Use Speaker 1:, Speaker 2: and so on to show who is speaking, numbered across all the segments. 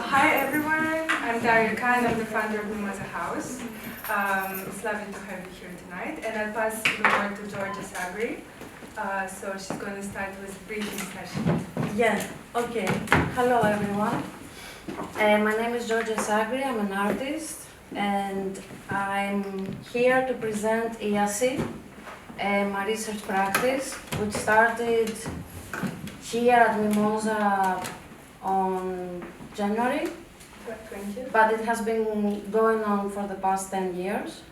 Speaker 1: Hi everyone, I'm Daria Khan, I'm the founder of Mimosa House. It's lovely to have you here tonight, and I'll pass the word to Georgia Sagri. So she's going to start with a briefing session.
Speaker 2: Yeah, okay. Hello everyone. My name is Georgia Sagri, I'm an artist, and I'm here to present IASI, my research practice, which started here at Mimosa on January, but it has been going on for the past 10 years.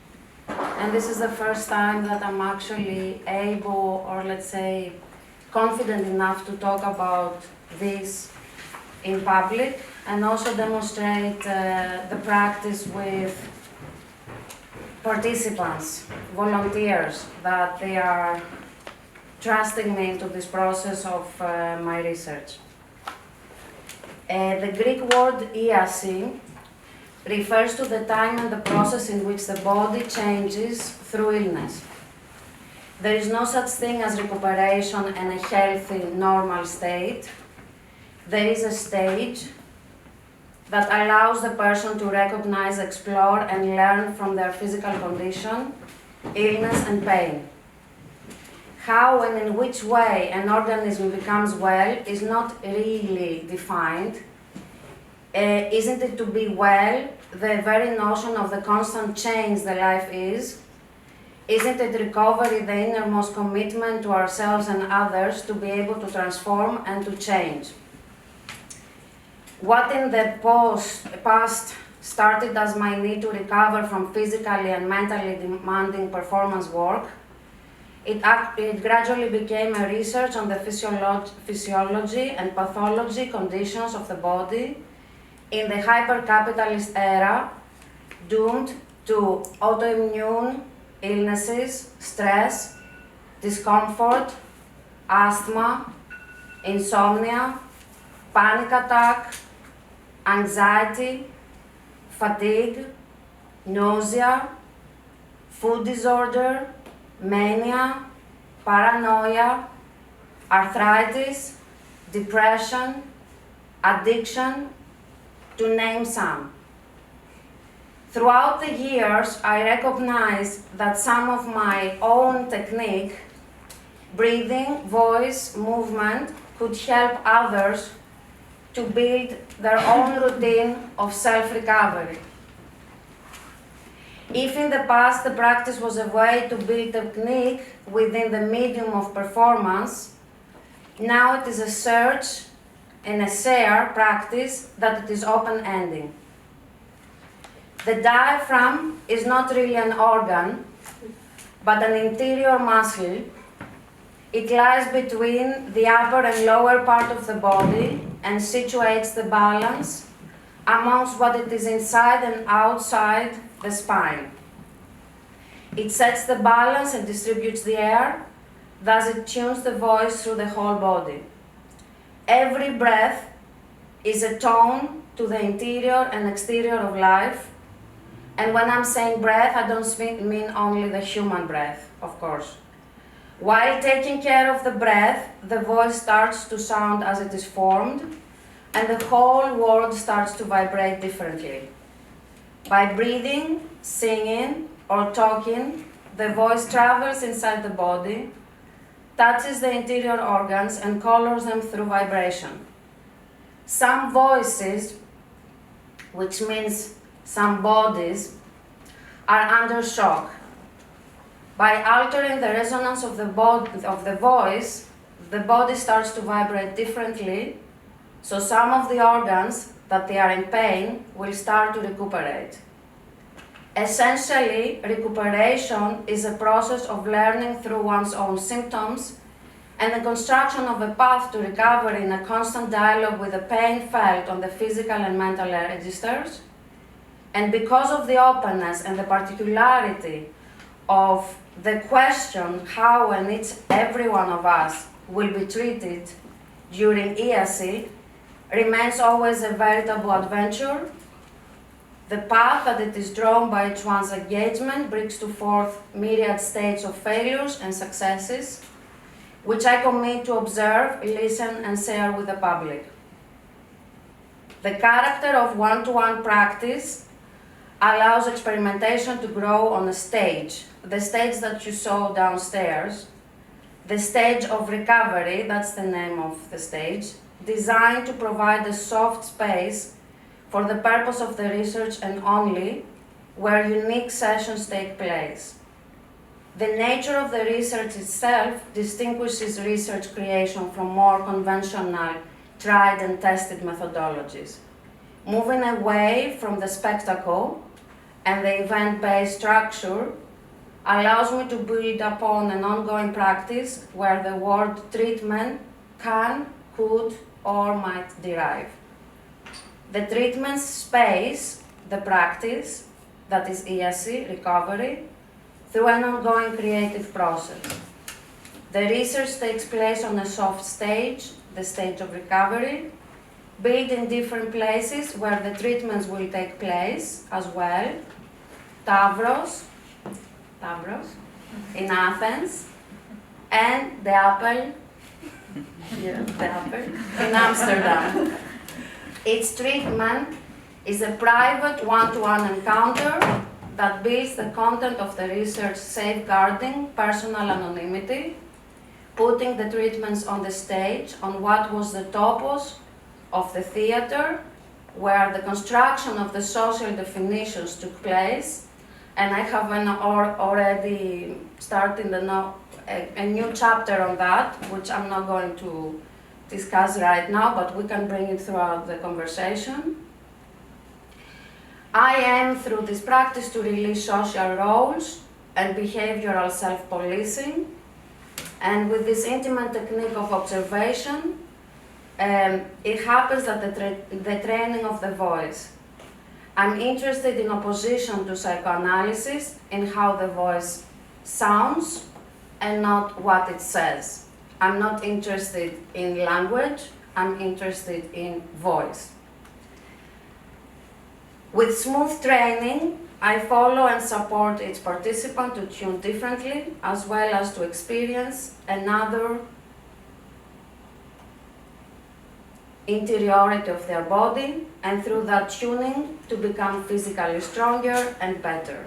Speaker 2: And this is the first time that I'm actually able, or let's say, confident enough to talk about this in public and also demonstrate the practice with participants, volunteers, that they are trusting me into this process of my research. The Greek word IASI refers to the time and the process in which the body changes through illness. There is no such thing as recuperation and a healthy, normal state. There is a stage that allows the person to recognize, explore, and learn from their physical condition, illness, and pain. How and in which way an organism becomes well is not really defined. Isn't it to be well the very notion of the constant change the life is? Isn't it recovery the innermost commitment to ourselves and others to be able to transform and to change? What in the past started as my need to recover from physically and mentally demanding performance work, it gradually became a research on the physiology and pathology conditions of the body in the hyper-capitalist era, doomed to autoimmune illnesses, stress, discomfort, asthma, insomnia, panic attack, anxiety, fatigue, nausea, food disorder, mania, paranoia, arthritis, depression, addiction, to name some. Throughout the years, I recognized that some of my own technique, breathing, voice, movement, could help others to build their own routine of self-recovery. If in the past the practice was a way to build technique within the medium of performance, now it is a search and a share practice that it is open-ending. The diaphragm is not really an organ, but an interior muscle. It lies between the upper and lower part of the body and situates the balance amongst what it is inside and outside the spine. It sets the balance and distributes the air, thus it tunes the voice through the whole body. Every breath is a tone to the interior and exterior of life, and when I'm saying breath, I don't mean only the human breath, of course. While taking care of the breath, the voice starts to sound as it is formed, and the whole world starts to vibrate differently. By breathing, singing, or talking, the voice travels inside the body, touches the interior organs, and colors them through vibration. Some voices, which means some bodies, are under shock. By altering the resonance of the voice, the body starts to vibrate differently, so some of the organs that they are in pain will start to recuperate. Essentially, recuperation is a process of learning through one's own symptoms and the construction of a path to recovery in a constant dialogue with the pain felt on the physical and mental registers. And because of the openness and the particularity of the question how and every one of us will be treated during IASI remains always a veritable adventure. The path that it is drawn by each one's engagement brings to forth myriad states of failures and successes, which I commit to observe, listen, and share with the public. The character of one-to-one practice allows experimentation to grow on a stage, the stage that you saw downstairs, the stage of recovery, that's the name of the stage, designed to provide a soft space for the purpose of the research and only where unique sessions take place. The nature of the research itself distinguishes research creation from more conventional, tried and tested methodologies. Moving away from the spectacle and the event-based structure allows me to build upon an ongoing practice where the word treatment can, could, or might derive. The treatment space, the practice, that is IASI, recovery, through an ongoing creative process. The research takes place on a soft stage, the stage of recovery, built in different places where the treatments will take place as well. Tavros, in Athens, and the Appel, the Appel, in Amsterdam. Its treatment is a private one-to-one encounter that builds the content of the research, safeguarding personal anonymity, putting the treatments on the stage on what was the topos of the theater, where the construction of the social definitions took place. And I have already started a new chapter on that, which I'm not going to discuss right now, but we can bring it throughout the conversation. I aim through this practice to release social roles and behavioral self-policing. And with this intimate technique of observation, it happens that the training of the voice. I'm interested in opposition to psychoanalysis in how the voice sounds and not what it says. I'm not interested in language, I'm interested in voice. With smooth training, I follow and support each participant to tune differently, as well as to experience another interiority of their body, and through that tuning to become physically stronger and better.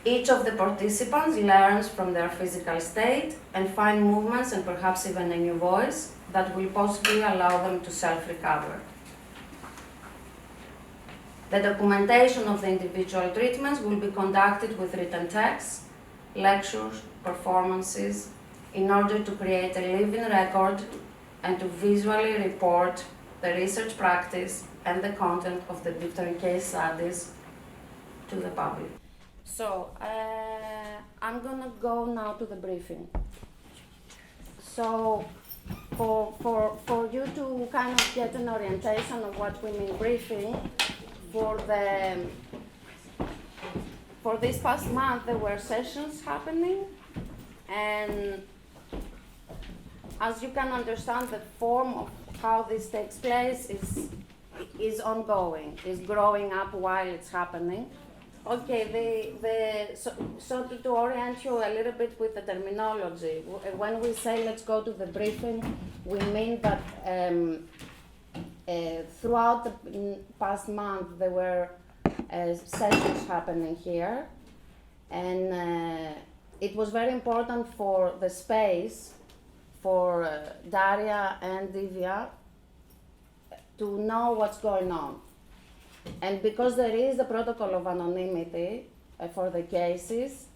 Speaker 2: Each of the participants learns from their physical state and find movements and perhaps even a new voice that will possibly allow them to self-recover. The documentation of the individual treatments will be conducted with written texts, lectures, performances, in order to create a living record and to visually report the research practice and the content of the different case studies to the public. So, I'm gonna go now to the briefing. So, for you to kind of get an orientation of what we mean briefing, for this past month there were sessions happening, and as you can understand, the form of how this takes place is ongoing, is growing up while it's happening. Okay, so to orient you a little bit with the terminology, when we say let's go to the briefing, we mean that throughout the past month there were sessions happening here, and it was very important for the space, for Daria and Divya to know what's going on. And because there is the protocol of anonymity for the cases,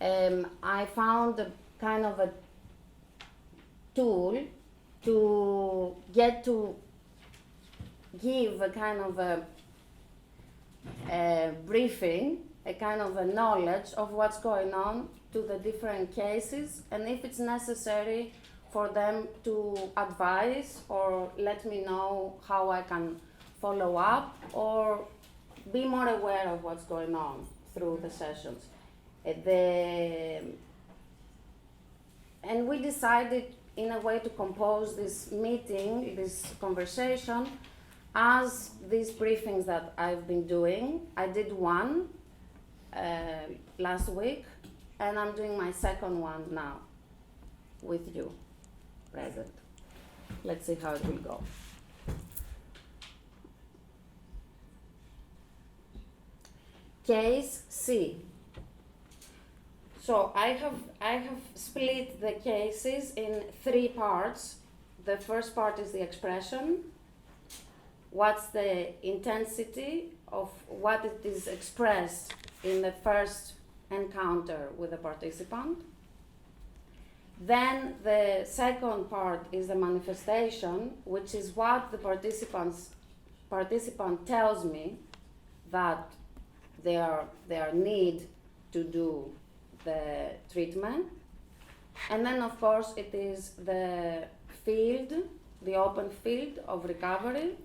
Speaker 2: I found a kind of a tool to get to give a kind of a briefing, a kind of a knowledge of what's going on to the different cases, and if it's necessary for them to advise or let me know how I can follow up or be more aware of what's going on through the sessions. And we decided in a way to compose this meeting, this conversation, as these briefings that I've been doing. I did one last week, and I'm doing my second one now with you present. Let's see how it will go. Case C. So I have split the cases in 3 parts. The first part is the expression. What's the intensity of what it is expressed in the first encounter with the participant. Then the second part is the manifestation, which is what the participant tells me that their need to do the treatment. And then of course it is the field, the open field of recovery,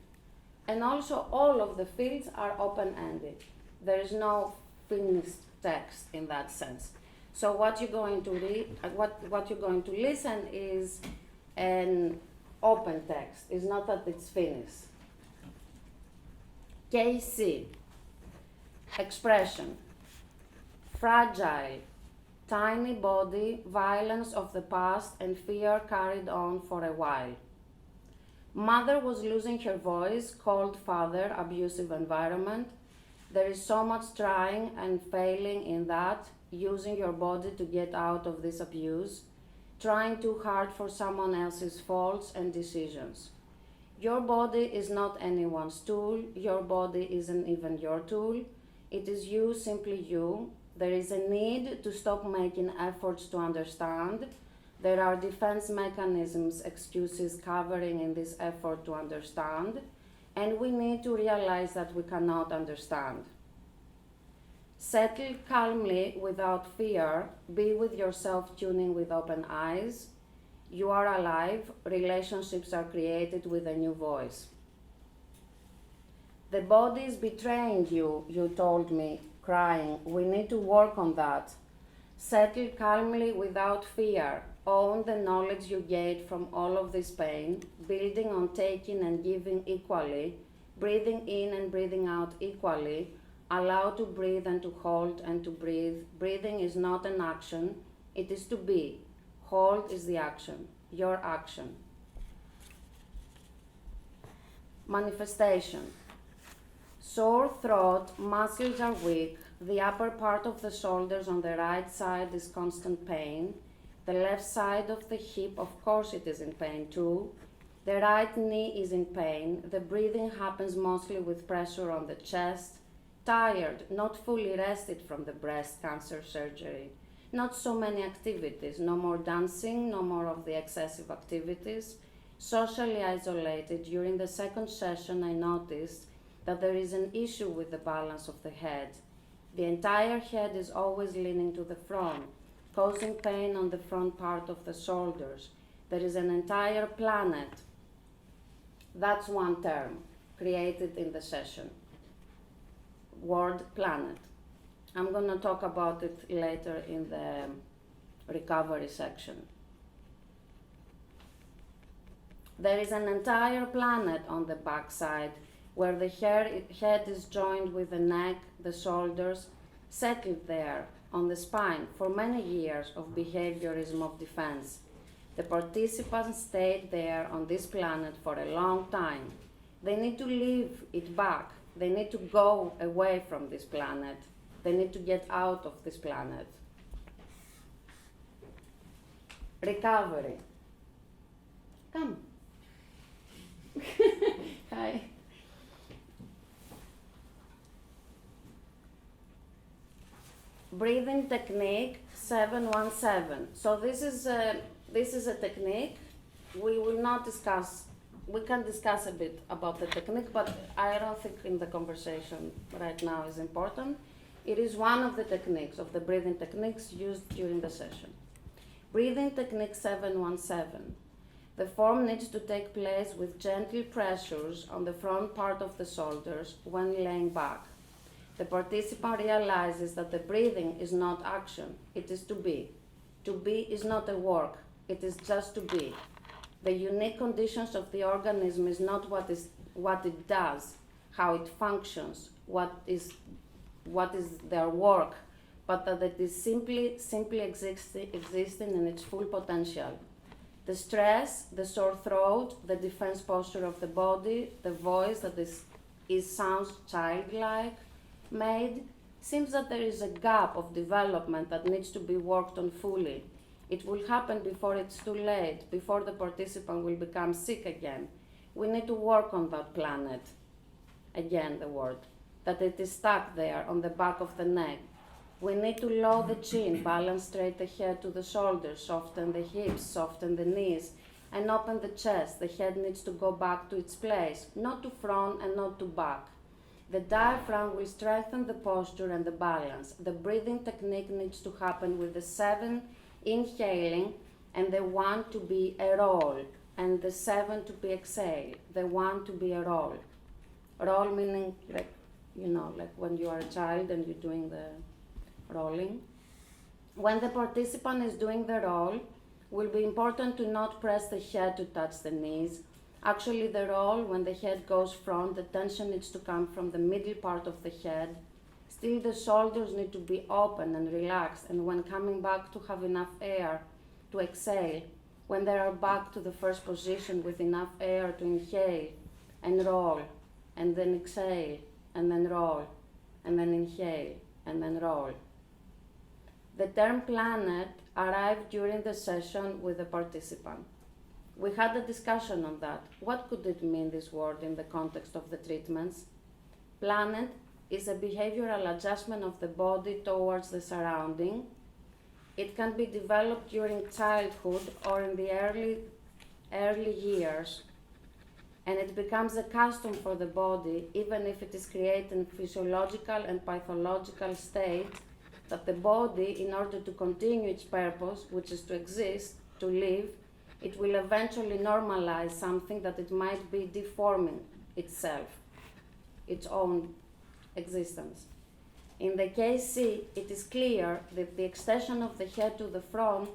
Speaker 2: and also all of the fields are open-ended. There is no finished text in that sense. So what you're going to read, what you're going to listen is an open text. It's not that it's finished. Case C. Expression. Fragile, tiny body, violence of the past and fear carried on for a while. Mother was losing her voice, cold father, abusive environment. There is so much trying and failing in that, using your body to get out of this abuse, trying too hard for someone else's faults and decisions. Your body is not anyone's tool, your body isn't even your tool. It is you, simply you. There is a need to stop making efforts to understand. There are defense mechanisms, excuses covering in this effort to understand, and we need to realize that we cannot understand. Settle calmly without fear, be with yourself tuning with open eyes. You are alive, relationships are created with a new voice. The body is betraying you, you told me, crying. We need to work on that. Settle calmly without fear. Own the knowledge you gained from all of this pain, building on taking and giving equally, breathing in and breathing out equally. Allow to breathe and to hold and to breathe. Breathing is not an action, it is to be. Hold is the action, your action. Manifestation. Sore throat, muscles are weak, the upper part of the shoulders on the right side is constant pain. The left side of the hip, of course it is in pain too. The right knee is in pain. The breathing happens mostly with pressure on the chest. Tired, not fully rested from the breast cancer surgery. Not so many activities, no more dancing, no more of the excessive activities. Socially isolated. During the second session I noticed that there is an issue with the balance of the head. The entire head is always leaning to the front, causing pain on the front part of the shoulders. There is an entire planet. That's one term created in the session. Word planet. I'm going to talk about it later in the recovery section. There is an entire planet on the backside where the head is joined with the neck, the shoulders, settled there on the spine for many years of behaviorism of defense. The participants stayed there on this planet for a long time. They need to leave it back. They need to go away from this planet. They need to get out of this planet. Recovery. Come. Hi. Breathing technique 717. So this is a technique. We will not discuss. We can discuss a bit about the technique, but I don't think in the conversation right now is important. It is one of the techniques, of the breathing techniques used during the session. Breathing technique 717. The form needs to take place with gentle pressures on the front part of the shoulders when laying back. The participant realizes that the breathing is not action, it is to be. To be is not a work, it is just to be. The unique conditions of the organism is not what it does, how it functions, what is their work, but that it is simply existing in its full potential. The stress, the sore throat, the defense posture of the body, the voice that sounds childlike, made, seems that there is a gap of development that needs to be worked on fully. It will happen before it's too late, before the participant will become sick again. We need to work on that planet, again the word, that it is stuck there on the back of the neck. We need to lower the chin, balance straight the head to the shoulders, soften the hips, soften the knees, and open the chest. The head needs to go back to its place, not to front and not to back. The diaphragm will strengthen the posture and the balance. The breathing technique needs to happen with the 7 inhaling and the 1 to be a roll, and the 7 to be exhale, the 1 to be a roll. Roll meaning like, like when you are a child and you're doing the rolling. When the participant is doing the roll, it will be important to not press the head to touch the knees. Actually, the roll, when the head goes front, the tension needs to come from the middle part of the head. Still, the shoulders need to be open and relaxed, and when coming back to have enough air to exhale, when they are back to the first position with enough air to inhale and roll, and then exhale, and then roll, and then inhale, and then roll. The term planet arrived during the session with the participant. We had a discussion on that. What could it mean, this word, in the context of the treatments? Planet is a behavioral adjustment of the body towards the surrounding. It can be developed during childhood or in the early years, and it becomes a custom for the body, even if it is creating physiological and pathological state, that the body, in order to continue its purpose, which is to exist, to live, it will eventually normalize something that it might be deforming itself, its own existence. In the case C, it is clear that the extension of the head to the front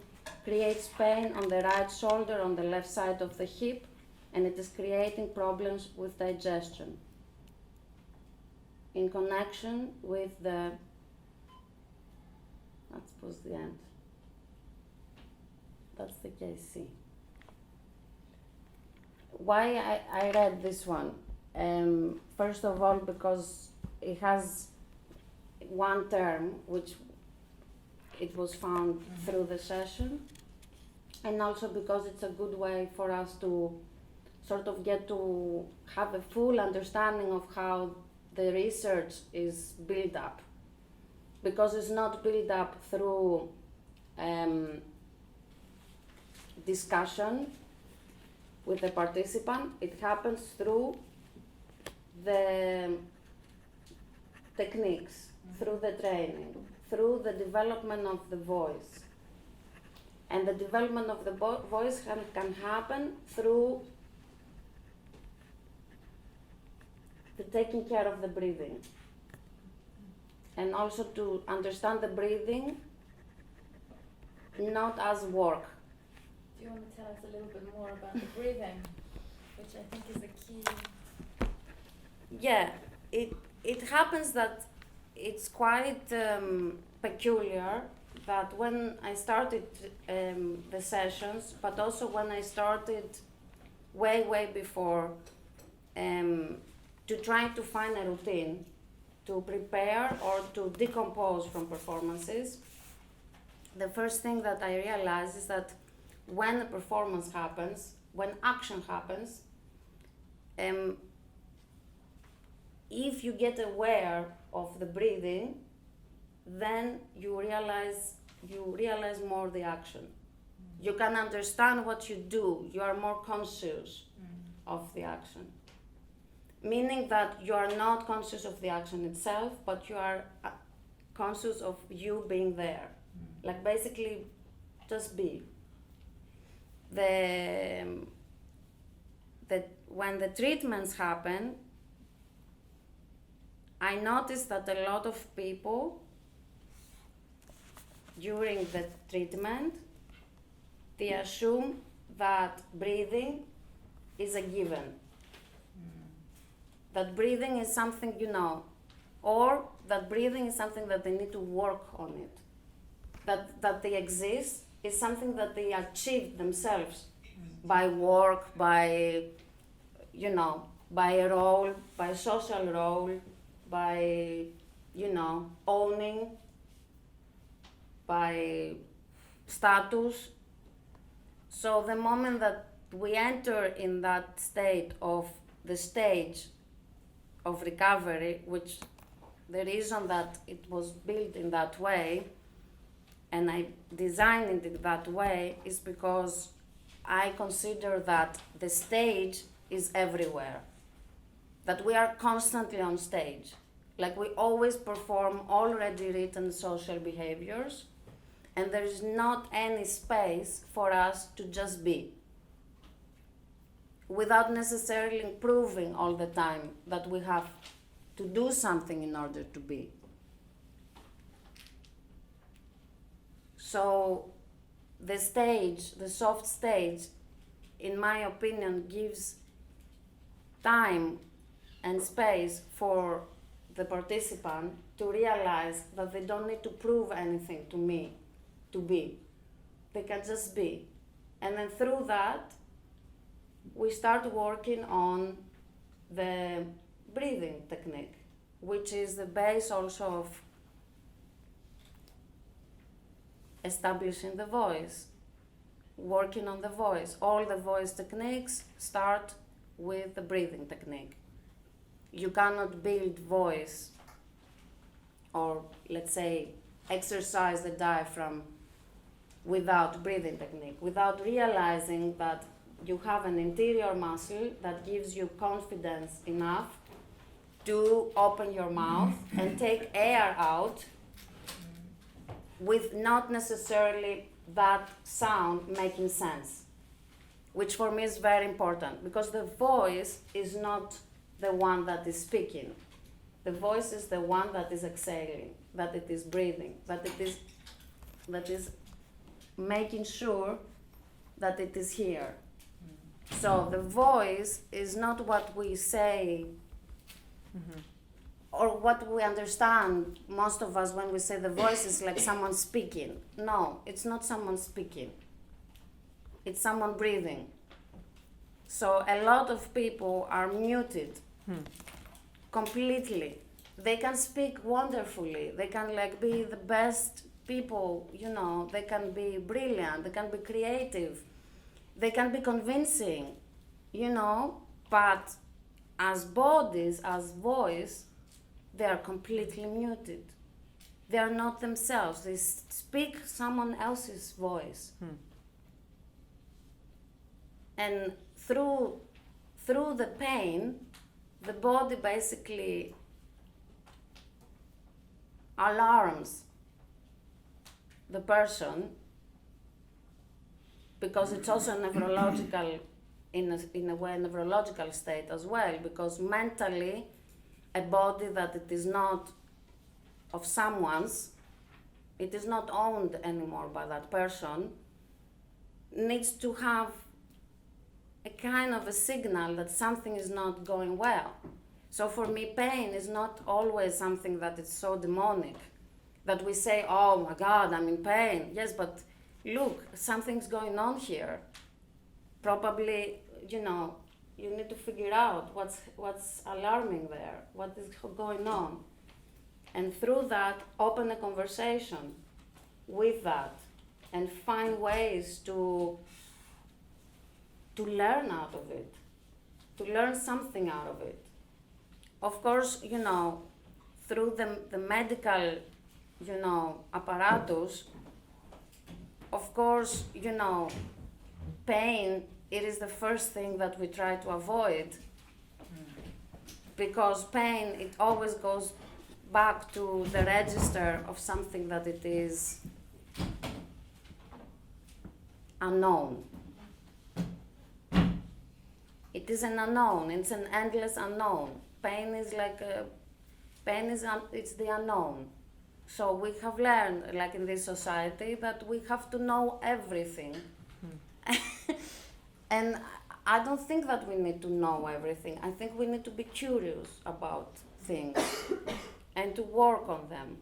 Speaker 2: creates pain on the right shoulder, on the left side of the hip, and it is creating problems with digestion. In connection with the, let's pause the end. That's the case C. Why I read this one? First of all, because it has one term which it was found through the session, and also because it's a good way for us to sort of get to have a full understanding of how the research is built up, because it's not built up through discussion with the participant. It happens through the techniques, through the training, through the development of the voice. And the development of the voice can happen through the taking care of the breathing. And also to understand the breathing not as work.
Speaker 3: Do you want to tell us a little bit more about the breathing, which I think is a key?
Speaker 2: Yeah, it happens that it's quite peculiar that when I started the sessions, but also when I started way before, to try to find a routine to prepare or to decompose from performances, the first thing that I realized is that when a performance happens, when action happens, if you get aware of the breathing, then you realize more the action. You can understand what you do. You are more conscious of the action. Meaning that you are not conscious of the action itself, but you are conscious of you being there. Like basically, just be. When the treatments happen, I noticed that a lot of people during the treatment, they assume that breathing is a given. That breathing is something, or that breathing is something that they need to work on it. That they exist is something that they achieve themselves by work, by a role, by a social role, by owning by status. So the moment that we enter in that state of the stage of recovery, which the reason that it was built in that way and I designed it that way is because I consider that the stage is everywhere, that we are constantly on stage. Like we always perform already written social behaviors, and there is not any space for us to just be, without necessarily proving all the time that we have to do something in order to be. So the stage, the soft stage, in my opinion, gives time and space for the participant to realize that they don't need to prove anything to me to be. They can just be. And then through that, we start working on the breathing technique, which is the base also of establishing the voice, working on the voice. All the voice techniques start with the breathing technique. You cannot build voice or, let's say, exercise the diaphragm without breathing technique, without realizing that you have an interior muscle that gives you confidence enough to open your mouth and take air out with not necessarily that sound making sense, which for me is very important, because the voice is not the one that is speaking. The voice is the one that is exhaling, that it is breathing, that is making sure that it is here. So the voice is not what we say or what we understand, most of us, when we say the voice is like someone speaking. No, it's not someone speaking. It's someone breathing. So a lot of people are muted completely. They can speak wonderfully. They can be the best people, they can be brilliant, they can be creative, they can be convincing, but as bodies, as voice, they are completely muted. They are not themselves. They speak someone else's voice. And through the pain, the body basically alarms the person, because it's also neurological, in a way, neurological state as well, because mentally, a body that it is not of someone's, it is not owned anymore by that person, needs to have a kind of a signal that something is not going well. So for me, pain is not always something that is so demonic, that we say, oh my God, I'm in pain. Yes, but look, something's going on here. Probably, you need to figure out what's alarming there, what is going on. And through that, open a conversation with that and find ways to learn out of it, to learn something out of it. Of course, through the medical, apparatus, of course, pain, it is the first thing that we try to avoid, because pain, it always goes back to the register of something that it is unknown. It is an unknown, it's an endless unknown. Pain is it's the unknown. So we have learned, in this society, that we have to know everything. And I don't think that we need to know everything. I think we need to be curious about things and to work on them.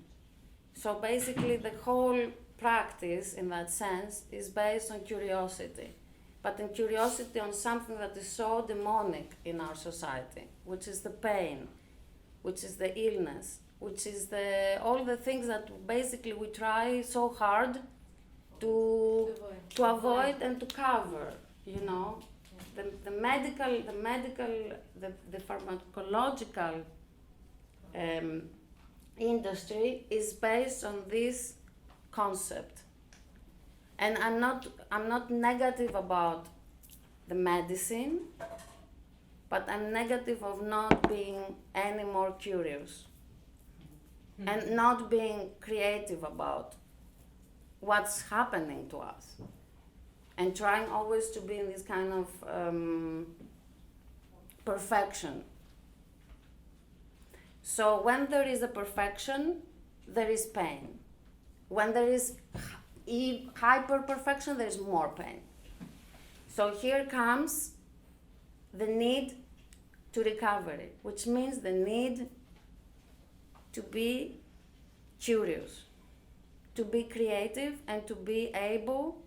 Speaker 2: So basically the whole practice, in that sense, is based on curiosity. But in curiosity on something that is so demonic in our society, which is the pain, which is the illness, which is all the things that basically we try so hard to avoid and to cover, you know. The pharmacological industry is based on this concept. And I'm not negative about the medicine, but I'm negative of not being any more curious and not being creative about what's happening to us, and trying always to be in this kind of perfection. So when there is a perfection, there is pain. When there is hyper perfection, there is more pain. So here comes the need to recovery, which means the need to be curious, to be creative, and to be able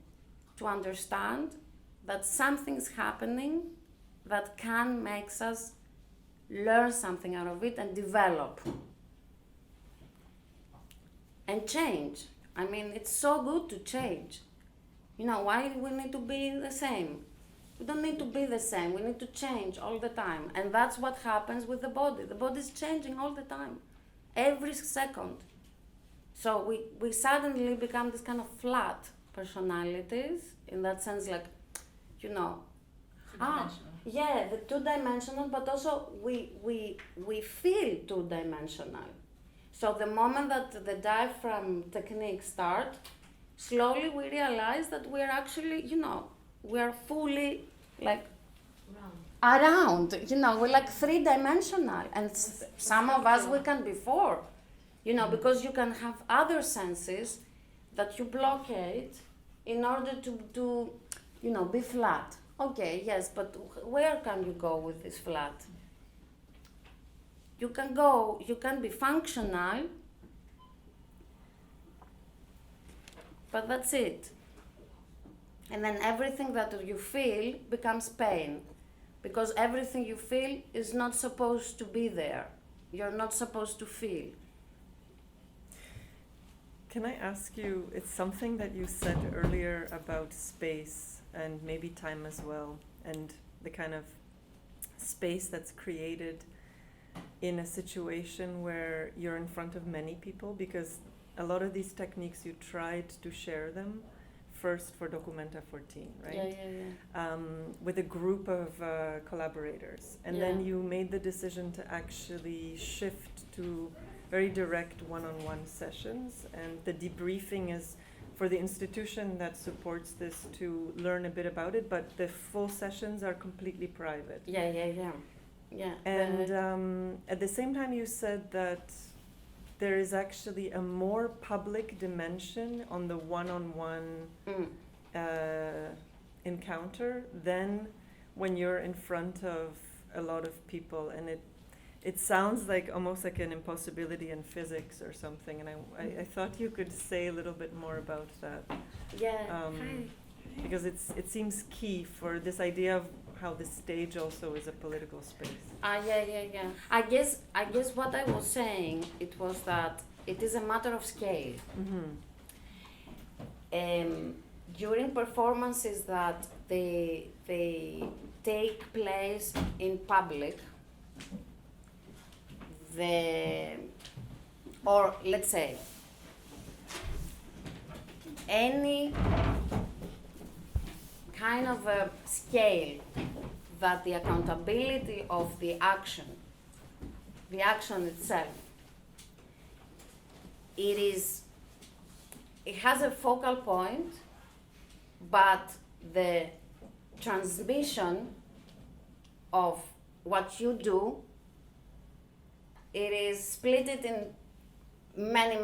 Speaker 2: to understand that something's happening that can make us learn something out of it and develop and change. I mean, it's so good to change. You know, why we need to be the same? We don't need to be the same. We need to change all the time. And that's what happens with the body. The body is changing all the time, every second. So we suddenly become this kind of flat personalities, in that sense, like, you know, yeah, the two-dimensional, but also we feel two-dimensional. So the moment that the diaphragm technique starts, slowly we realize that we're actually, you know, we're fully like around, you know, we're like three-dimensional, and some of us we can be four, you know, because you can have other senses that you blockade in order to you know, be flat. Okay, yes, but where can you go with this flat? You can be functional, but that's it. And then everything that you feel becomes pain, because everything you feel is not supposed to be there. You're not supposed to feel.
Speaker 4: Can I ask you, it's something that you said earlier about space and maybe time as well, and the kind of space that's created in a situation where you're in front of many people, because a lot of these techniques you tried to share them first for Documenta 14, right?
Speaker 2: Yeah.
Speaker 4: With a group of collaborators, and then you made the decision to actually shift to very direct one-on-one sessions, and the debriefing is for the institution that supports this to learn a bit about it, but the full sessions are completely private.
Speaker 2: Yeah.
Speaker 4: And at the same time you said that there is actually a more public dimension on the one-on-one encounter than when you're in front of a lot of people, and it sounds like almost like an impossibility in physics or something, and I thought you could say a little bit more about that.
Speaker 2: Yeah.
Speaker 4: Because it seems key for this idea of how the stage also is a political space.
Speaker 2: Yeah. I guess what I was saying, it was that it is a matter of scale. During performances that they take place in public, or let's say any kind of a scale that the accountability of the action itself, it has a focal point, but the transmission of what you do, it is split it in many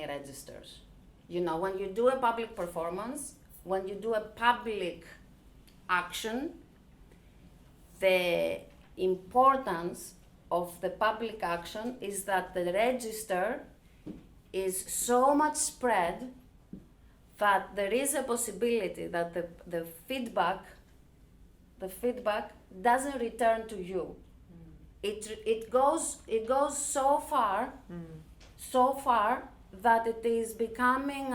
Speaker 2: registers. You know, when you do a public performance, when you do a public action, the importance of the public action is that the register is so much spread that there is a possibility that the feedback doesn't return to you. it goes so far, that it is becoming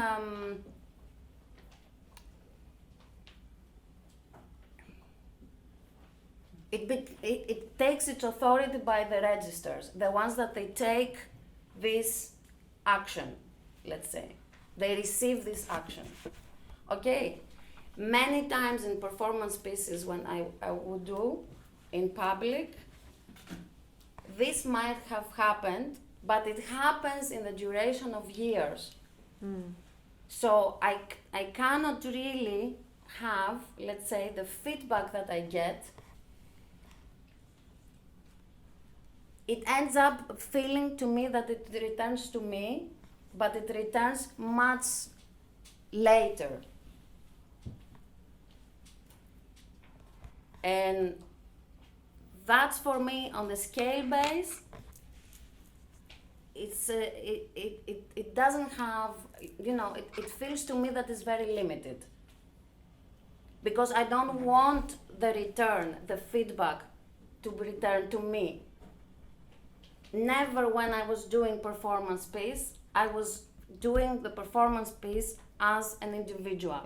Speaker 2: it takes its authority by the registers, the ones that they take this action, let's say. They receive this action. Okay, many times in performance pieces when I would do in public, this might have happened, but it happens in the duration of years. So I cannot really have, let's say, the feedback that I get. It ends up feeling to me that it returns to me, but it returns much later. And that's for me on the scale base. It doesn't have, it feels to me that it's very limited. Because I don't want the return, the feedback to return to me. Never when I was doing performance piece, I was doing the performance piece as an individual.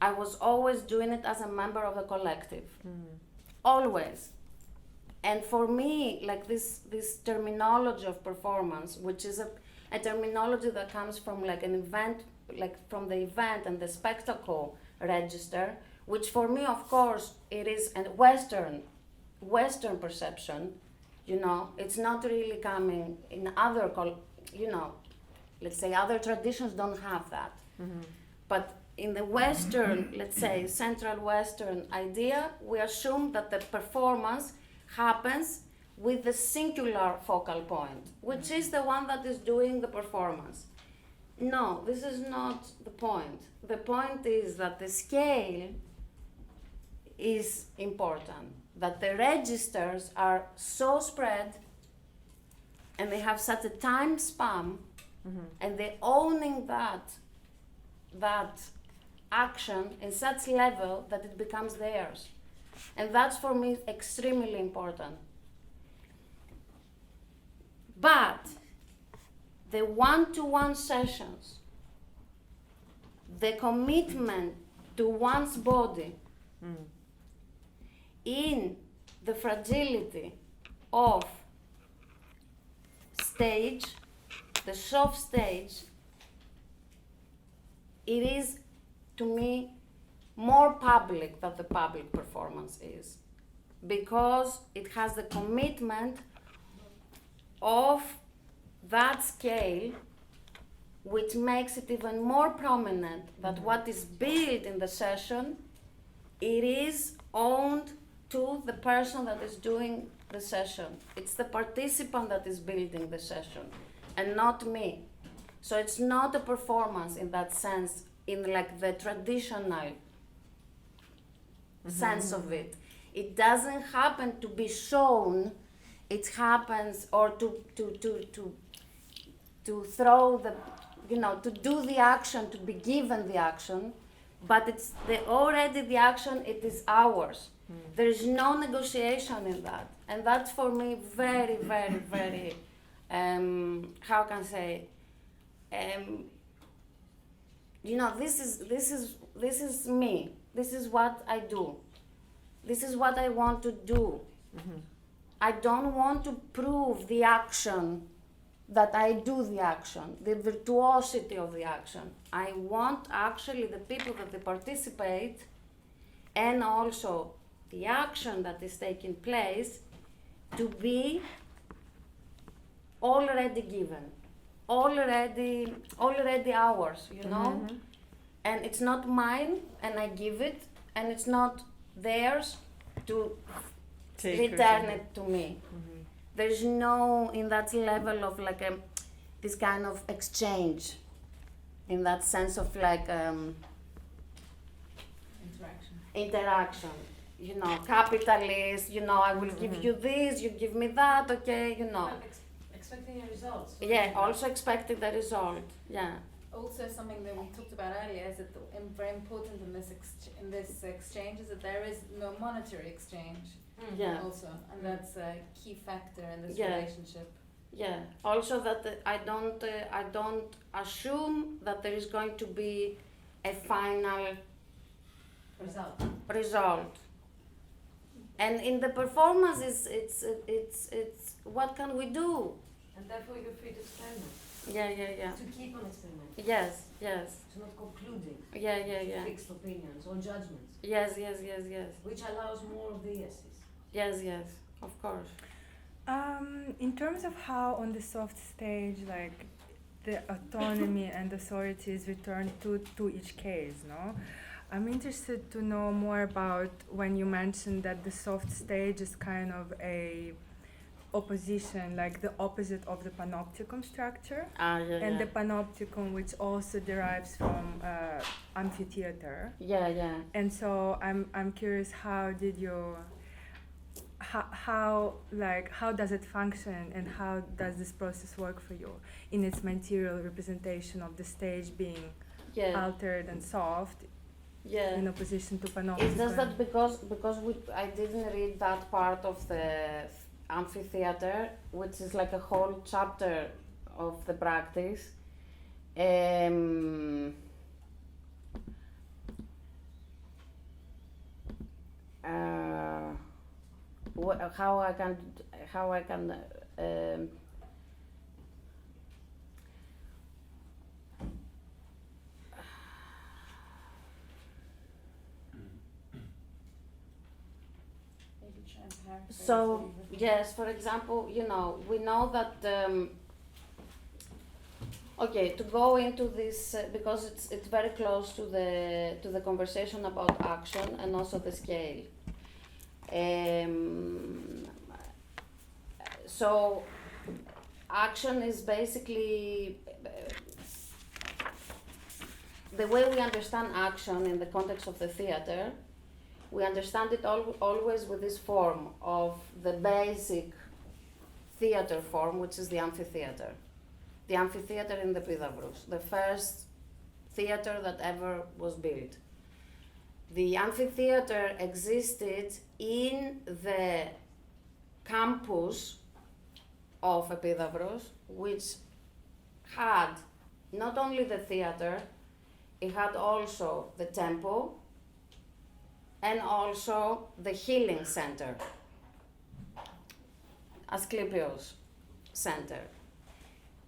Speaker 2: I was always doing it as a member of a collective. Always. And for me, like this terminology of performance, which is a terminology that comes from like an event, like from the event and the spectacle register, which for me, of course, it is a Western perception. It's not really coming in other, let's say other traditions don't have that. But in the Western, let's say Central Western idea, we assume that the performance happens with the singular focal point, which is the one that is doing the performance. No, this is not the point. The point is that the scale is important, that the registers are so spread and they have such a time span, and they're owning that action in such level that it becomes theirs. And that's for me extremely important. But the one-to-one sessions, the commitment to one's body in the fragility of stage, the soft stage, it is to me more public than the public performance is, because it has the commitment of that scale, which makes it even more prominent that what is built in the session, it is owned to the person that is doing the session. It's the participant that is building the session and not me. So it's not a performance in that sense, in like the traditional sense of it. It doesn't happen to be shown, it happens, or to throw the, to do the action, to be given the action, but it's already the action, it is ours. There is no negotiation in that. And that's for me very, very, very, how can I say, this is me. This is what I do. This is what I want to do. I don't want to prove the action that I do the action, the virtuosity of the action. I want actually the people that they participate, and also the action that is taking place, to be already given, already ours, And it's not mine, and I give it, and it's not theirs to return it to me. There's no, in that level of like this kind of exchange, in that sense of like interaction. Capitalist, I will give you this, you give me that, okay,
Speaker 5: Expecting a result.
Speaker 2: Yeah, also expecting the result, yeah.
Speaker 3: also something that we talked about earlier is that very important in this exchange is that there is no monetary exchange
Speaker 2: Yeah.
Speaker 3: also, and that's a key factor in this
Speaker 2: Yeah.
Speaker 3: relationship.
Speaker 2: Yeah. Also, that I don't assume that there is going to be a final result. And in the performance, it's what can we do?
Speaker 5: And therefore you're free to experiment,
Speaker 2: Yeah.
Speaker 5: to keep on experimenting,
Speaker 2: Yes.
Speaker 5: to not concluding
Speaker 2: Yeah.
Speaker 5: fixed opinions or judgments,
Speaker 2: Yes.
Speaker 5: which allows more of the IASIs.
Speaker 2: Yes. Of course.
Speaker 1: In terms of how on the soft stage, like the autonomy and authority is returned to each case, no? I'm interested to know more about when you mentioned that the soft stage is kind of a opposition, like the opposite of the panopticon structure, and the panopticon which also derives from amphitheater.
Speaker 2: Yeah.
Speaker 1: And so I'm curious, how did you how does it function, and how does this process work for you in its material representation of the stage being altered and soft in opposition to panopticon?
Speaker 2: It's just that because I didn't read that part of the amphitheater, which is like a whole chapter of the practice. How I can
Speaker 3: Maybe try and paraphrase.
Speaker 2: So,
Speaker 3: what you've written.
Speaker 2: yes, for example, we know that, to go into this, because it's very close to the conversation about action and also the scale. So, action is basically, the way we understand action in the context of the theater, we understand it always with this form of the basic theater form, which is the amphitheater. The amphitheater in the Tavros, the first theater that ever was built. The amphitheater existed in the campus of Epidavros, which had not only the theater, it had also the temple and also the healing center, Asclepios Center.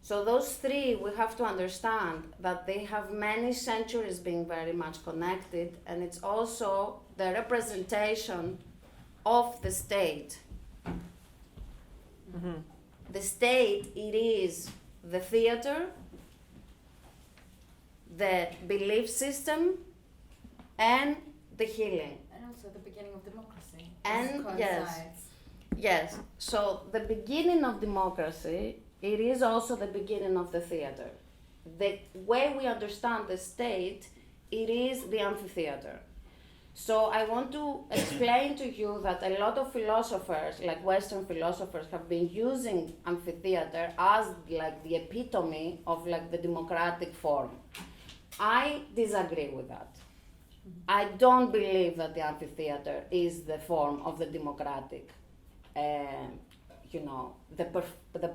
Speaker 2: So those three, we have to understand that they have many centuries being very much connected, and it's also the representation of the state.
Speaker 4: Mm-hmm.
Speaker 2: The state, it is the theater, the belief system, and the healing.
Speaker 3: And also the beginning of democracy.
Speaker 2: And
Speaker 3: This
Speaker 2: yes.
Speaker 3: coincides.
Speaker 2: Yes, so the beginning of democracy, it is also the beginning of the theater. The way we understand the state, it is the amphitheater. So I want to explain to you that a lot of philosophers, like Western philosophers, have been using amphitheater as like the epitome of like the democratic form. I disagree with that. I don't believe that the amphitheater is the form of the democratic, the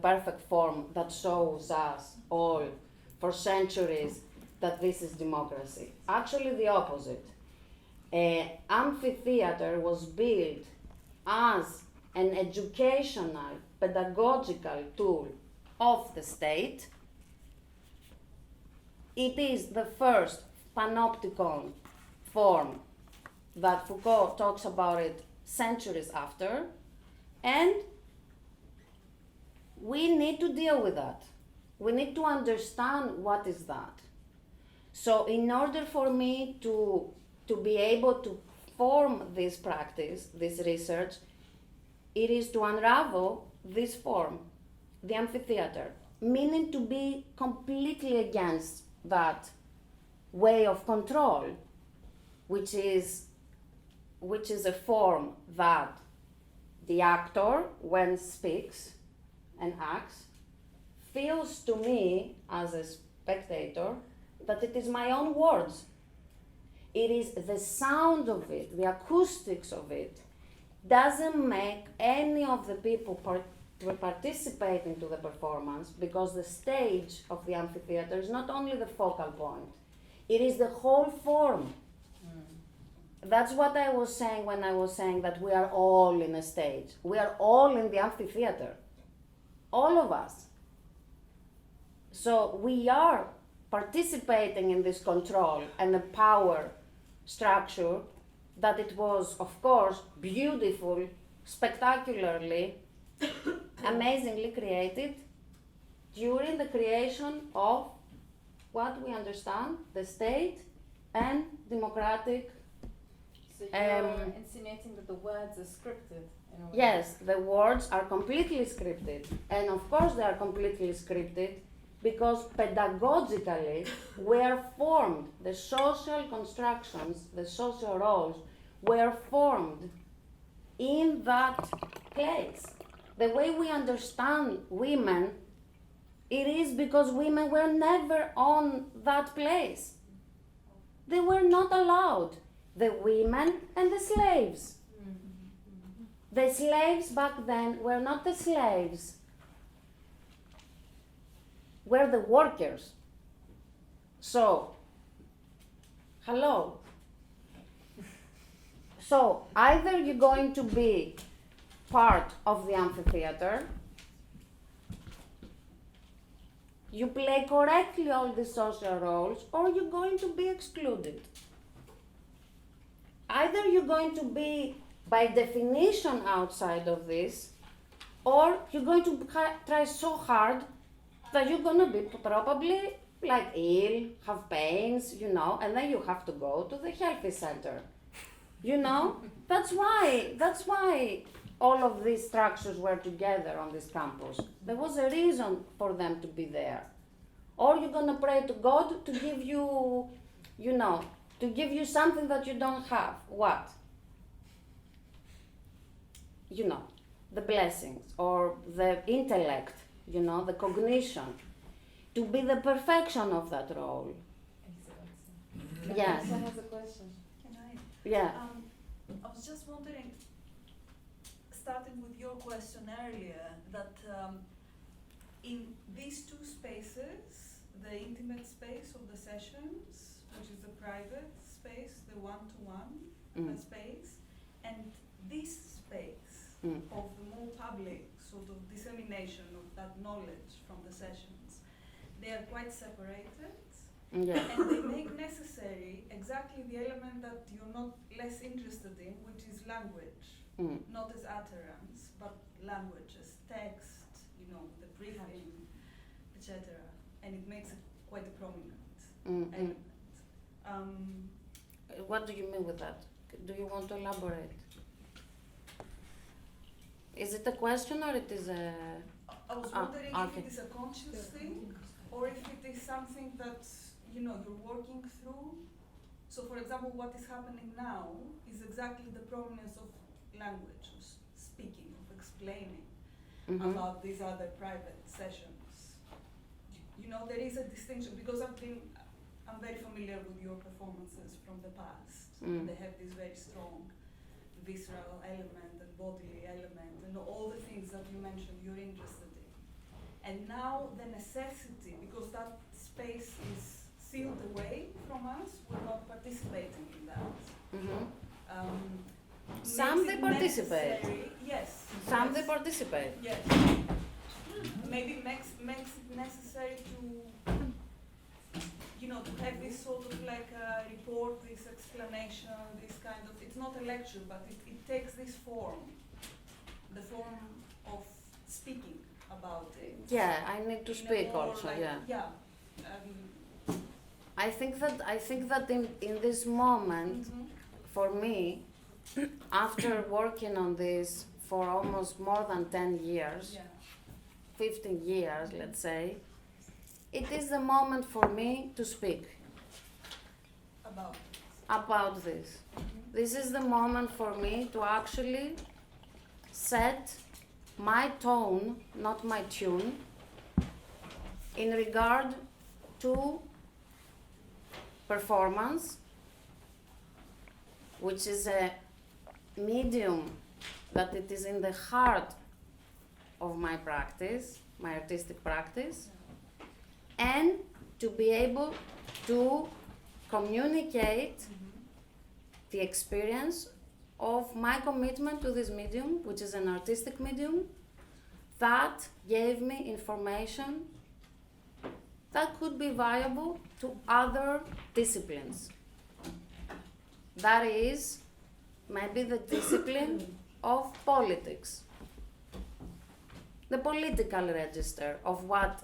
Speaker 2: perfect form that shows us all for centuries that this is democracy. Actually, the opposite. Amphitheater was built as an educational, pedagogical tool of the state. It is the first panopticon form that Foucault talks about it centuries after, and we need to deal with that. We need to understand what is that. So in order for me to be able to form this practice, this research, it is to unravel this form, the amphitheater, meaning to be completely against that way of control, which is a form that the actor, when speaks and acts, feels to me as a spectator that it is my own words. It is the sound of it, the acoustics of it, doesn't make any of the people participating to the performance, because the stage of the amphitheater is not only the focal point, it is the whole form. That's what I was saying when I was saying that we are all in a stage. We are all in the amphitheater, all of us. So we are participating in this control and the power structure that it was, of course, beautiful, spectacularly, amazingly created during the creation of what we understand, the state and democratic.
Speaker 3: So you're insinuating that the words are scripted in a way?
Speaker 2: Yes, the words are completely scripted. And of course they are completely scripted because pedagogically were formed, the social constructions, the social roles were formed in that place. The way we understand women, it is because women were never on that place. They were not allowed. The women and the slaves. The slaves back then were not the slaves, were the workers. So, hello. So, either you're going to be part of the amphitheater, you play correctly all the social roles, or you're going to be excluded. Either you're going to be, by definition, outside of this, or you're going to try so hard that you're going to be probably like ill, have pains, you know, and then you have to go to the healthy center. You know, that's why all of these structures were together on this campus. There was a reason for them to be there. Or you're going to pray to God to give you, you know, to give you something that you don't have. What? You know, the blessings or the intellect, you know, the cognition, to be the perfection of that role. Yes.
Speaker 3: Someone has a question.
Speaker 6: Can I?
Speaker 2: Yeah.
Speaker 6: I was just wondering, starting with your question earlier, that in these two spaces, the intimate space of the sessions, which is the private space, the one-to-one space, and this space of the more public sort of dissemination of that knowledge from the sessions, they are quite separated.
Speaker 2: Yeah.
Speaker 6: And they make necessary exactly the element that you're not less interested in, which is language. Not as utterance, but language as text, you know, the briefing, etc. And it makes it quite a prominent element.
Speaker 2: What do you mean with that? Do you want to elaborate? Is it a question or it is a...
Speaker 6: I was wondering if it is a conscious thing, or if it is something that, you know, you're working through. So, for example, what is happening now is exactly the prominence of language, of speaking, of explaining about these other private sessions. You know, there is a distinction, because I'm very familiar with your performances from the past. They have this very strong visceral element and bodily element and all the things that you mentioned you're interested in. And now the necessity, because that space is sealed away from us, we're not participating in that.
Speaker 2: Some they participate.
Speaker 6: Yes.
Speaker 2: Some they participate.
Speaker 6: Yes. Maybe makes it necessary to, you know, to have this sort of like a report, this explanation, this kind of, it's not a lecture, but it takes this form, the form of speaking about it.
Speaker 2: Yeah, I need to speak also,
Speaker 6: like,
Speaker 2: yeah.
Speaker 6: Yeah.
Speaker 2: I think that in this moment, for me, after working on this for almost more than 10 years, 15 years, let's say, it is the moment for me to speak about this. This is the moment for me to actually set my tone, not my tune, in regard to performance, which is a medium that it is in the heart of my practice, my artistic practice, and to be able to communicate the experience of my commitment to this medium, which is an artistic medium, that gave me information that could be viable to other disciplines. That is maybe the discipline of politics, the political register of what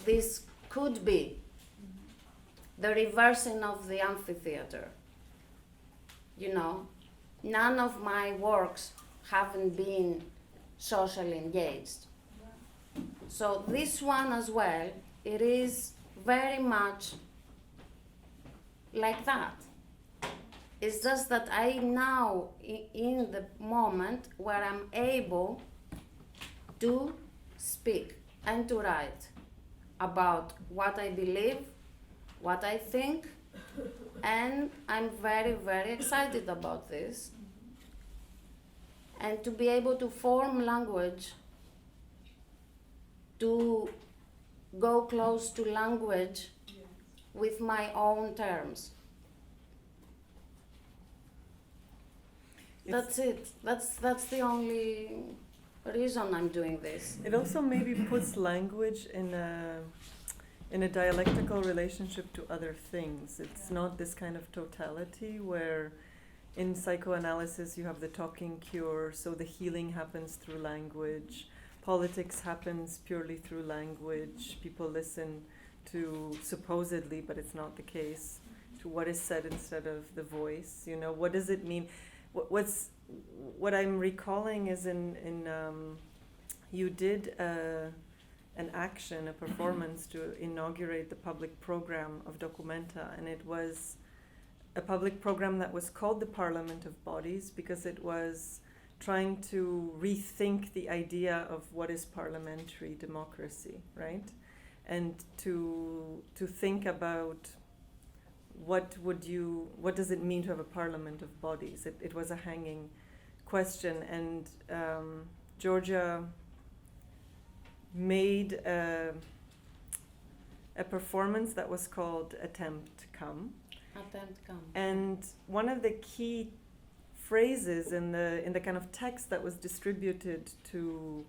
Speaker 2: this could be, the reversing of the amphitheater. You know, none of my works haven't been socially engaged. So this one as well, it is very much like that. It's just that I now, in the moment where I'm able to speak and to write about what I believe, what I think, and I'm very, very excited about this. And to be able to form language, to go close to language with my own terms. That's it. That's the only reason I'm doing this.
Speaker 4: It also maybe puts language in a dialectical relationship to other things. It's not this kind of totality where in psychoanalysis you have the talking cure, so the healing happens through language. Politics happens purely through language. People listen to, supposedly, but it's not the case, to what is said instead of the voice. You know, what does it mean? What I'm recalling is you did an action, a performance to inaugurate the public program of Documenta, and it was a public program that was called the Parliament of Bodies because it was trying to rethink the idea of what is parliamentary democracy, right? And to think about what does it mean to have a parliament of bodies? It was a hanging question, and Georgia made a performance that was called Attempt Come. And one of the key phrases in the kind of text that was distributed to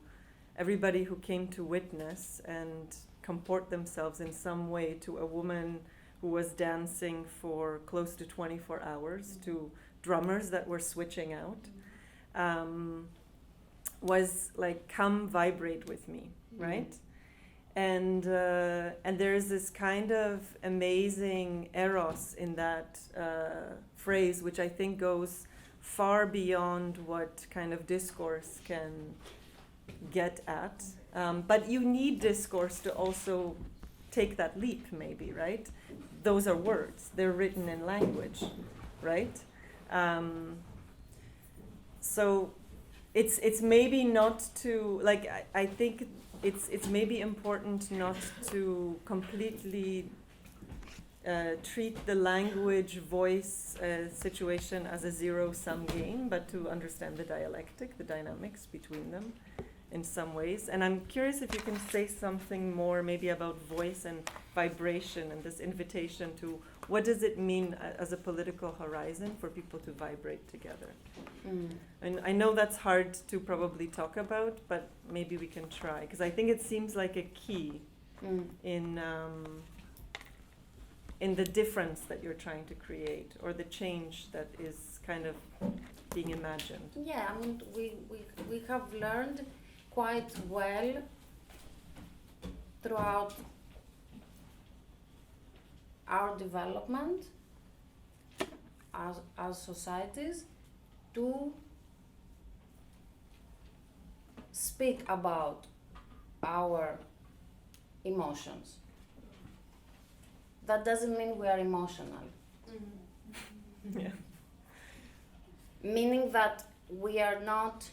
Speaker 4: everybody who came to witness and comport themselves in some way to a woman who was dancing for close to 24 hours to drummers that were switching out, was like, come vibrate with me, right? And there's this kind of amazing eros in that phrase, which I think goes far beyond what kind of discourse can get at. But you need discourse to also take that leap, maybe, right? Those are words. They're written in language, right? So it's maybe not to, like, I think it's maybe important not to completely treat the language voice situation as a zero-sum game, but to understand the dialectic, the dynamics between them in some ways. And I'm curious if you can say something more maybe about voice and vibration and this invitation to what does it mean as a political horizon for people to vibrate together. And I know that's hard to probably talk about, but maybe we can try, because I think it seems like a key in the difference that you're trying to create, or the change that is kind of being imagined.
Speaker 2: Yeah, I mean, we have learned quite well throughout our development as societies to speak about our emotions. That doesn't mean we are emotional.
Speaker 4: Yeah.
Speaker 2: Meaning that we are not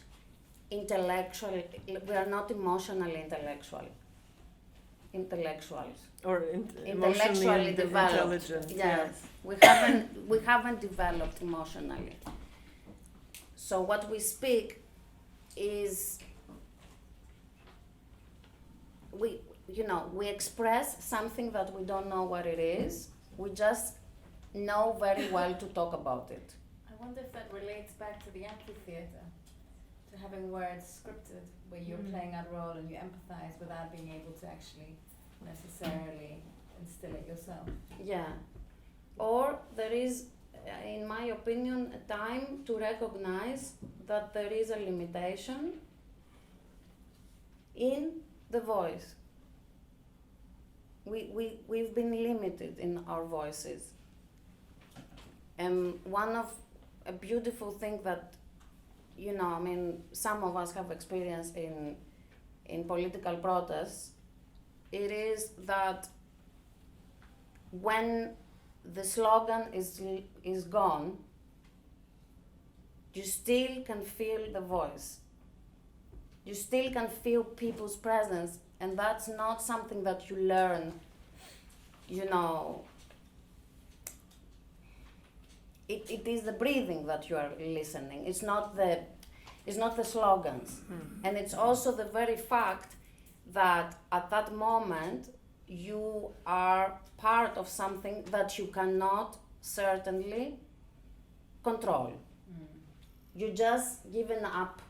Speaker 2: intellectual, we are not emotionally intellectual. intellectuals.
Speaker 4: Or
Speaker 2: Intellectually
Speaker 4: emotionally
Speaker 2: developed.
Speaker 4: intelligent.
Speaker 2: Yes, we haven't developed emotionally. So what we speak is we express something that we don't know what it is. We just know very well to talk about it.
Speaker 3: I wonder if that relates back to the amphitheatre, to having words scripted, where you're playing out a role and you empathize without being able to actually necessarily instill it yourself.
Speaker 2: Yeah. Or there is, in my opinion, a time to recognize that there is a limitation in the voice. We've been limited in our voices. And one of a beautiful thing that, some of us have experienced in political protests, it is that when the slogan is gone, you still can feel the voice. You still can feel people's presence, and that's not something that you learn, It is the breathing that you are listening. It's not the slogans. And it's also the very fact that at that moment you are part of something that you cannot certainly control. You just given up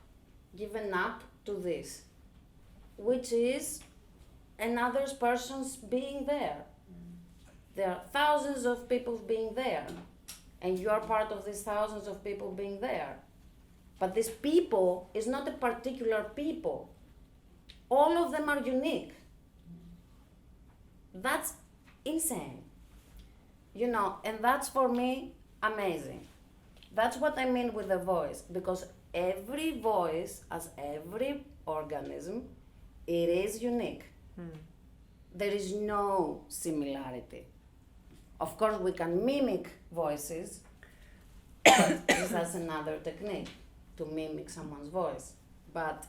Speaker 2: to this, which is another person's being there. There are thousands of people being there, and you are part of these thousands of people being there. But this people is not a particular people. All of them are unique. That's insane. And that's for me amazing. That's what I mean with the voice, because every voice, as every organism, it is unique. There is no similarity. Of course, we can mimic voices, but that's another technique, to mimic someone's voice. But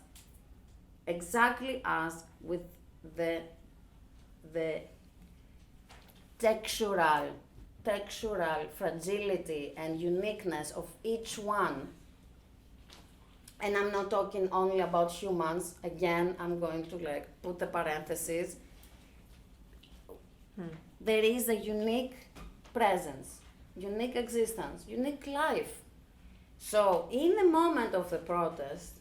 Speaker 2: exactly as with the textural fragility and uniqueness of each one, and I'm not talking only about humans, again, I'm going to put a parenthesis. There is a unique presence, unique existence, unique life. So in the moment of the protest,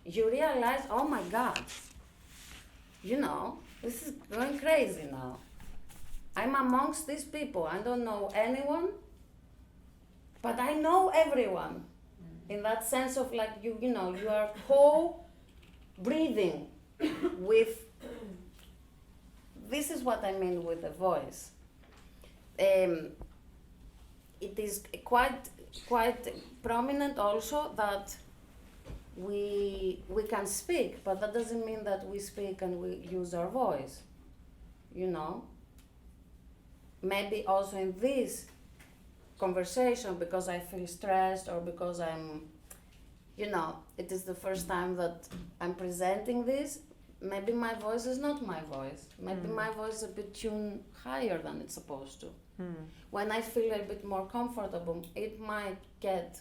Speaker 2: you realize, oh my God, this is going crazy now. I'm amongst these people. I don't know anyone, but I know everyone. In that sense of you are co-breathing with. This is what I mean with the voice. It is quite prominent also that we can speak, but that doesn't mean that we speak and we use our voice. Maybe also in this conversation, because I feel stressed or because I'm, it is the first time that I'm presenting this. Maybe my voice is not my voice. Maybe my voice is a bit tuned higher than it's supposed to. When I feel a bit more comfortable, it might get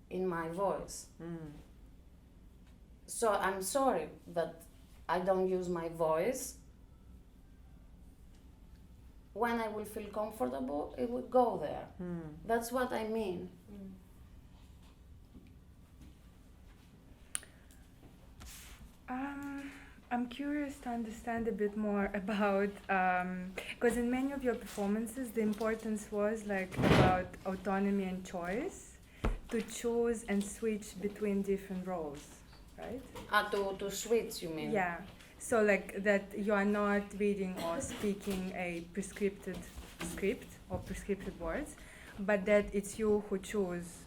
Speaker 2: in my voice. So I'm sorry that I don't use my voice. When I will feel comfortable, it will go there. That's what I mean.
Speaker 1: I'm curious to understand a bit more about, because in many of your performances, the importance was about autonomy and choice, to choose and switch between different roles, right?
Speaker 2: To switch, you mean?
Speaker 1: Yeah. So that you are not reading or speaking a prescripted script or prescripted words, but that it's you who choose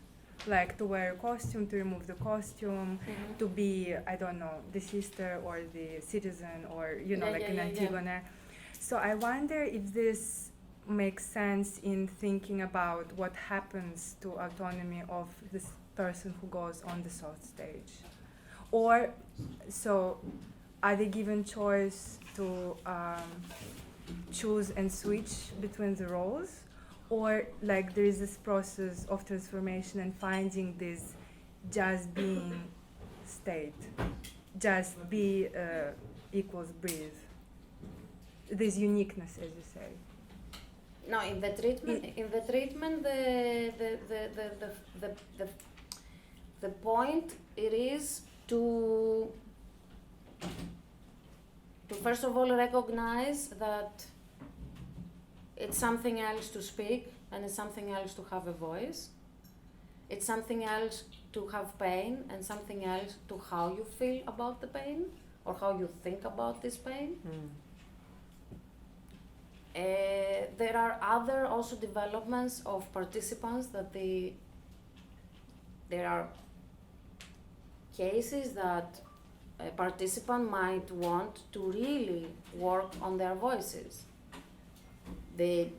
Speaker 1: to wear a costume, to remove the costume, to be, I don't know, the sister or the citizen or, an Antigone. Yeah. So I wonder if this makes sense in thinking about what happens to autonomy of this person who goes on the soft stage. Or, so are they given choice to choose and switch between the roles, or like there is this process of transformation and finding this just being state, just be equals breathe, this uniqueness, as you say?
Speaker 2: No, in the treatment, the point it is to first of all recognize that it's something else to speak and it's something else to have a voice. It's something else to have pain and something else to how you feel about the pain or how you think about this pain. There are other also developments of participants that there are cases that a participant might want to really work on their voices. They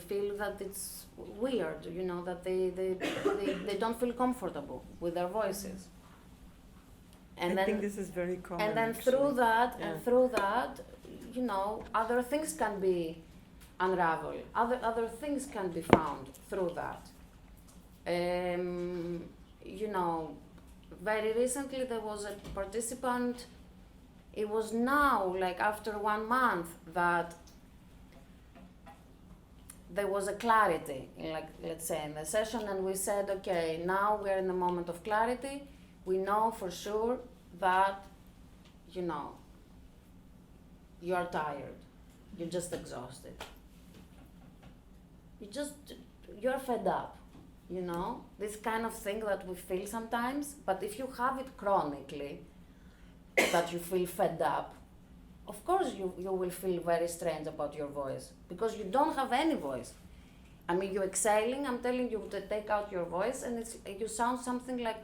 Speaker 2: feel that it's weird, you know, that they don't feel comfortable with their voices. And
Speaker 4: I think this is very common.
Speaker 2: And then
Speaker 4: actually.
Speaker 2: through that, you know, other things can be unraveled. Other things can be found through that. You know, very recently there was a participant. It was now, like after 1 month, that there was a clarity, like let's say in the session, and we said, okay, now we're in a moment of clarity. We know for sure that, you know, you are tired, you're just exhausted. You're fed up, you know, this kind of thing that we feel sometimes, but if you have it chronically, that you feel fed up, of course you will feel very strange about your voice, because you don't have any voice. I mean, you're exhaling, I'm telling you to take out your voice, and you sound something like,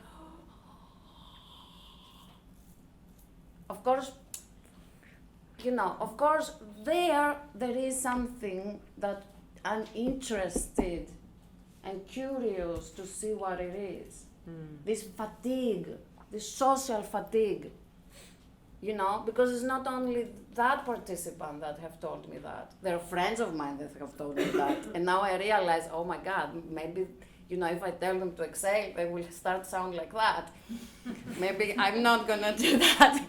Speaker 2: of course, you know, of course, there is something that I'm interested and curious to see what it is. This fatigue, this social fatigue, you know, because it's not only that participant that have told me that. There are friends of mine that have told me that. And now I realize, oh my God, maybe, you know, if I tell them to exhale, they will start sound like that. Maybe I'm not gonna do that,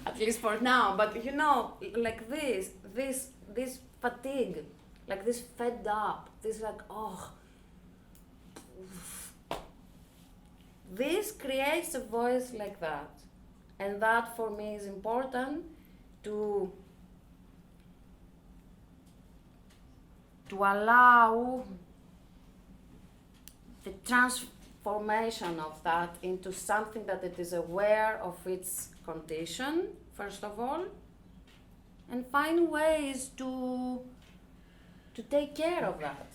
Speaker 2: at least for now. But you know, like this fatigue, like this fed up, this like, oh. This creates a voice like that. And that for me is important to allow the transformation of that into something that it is aware of its condition, first of all, and find ways to take care of that.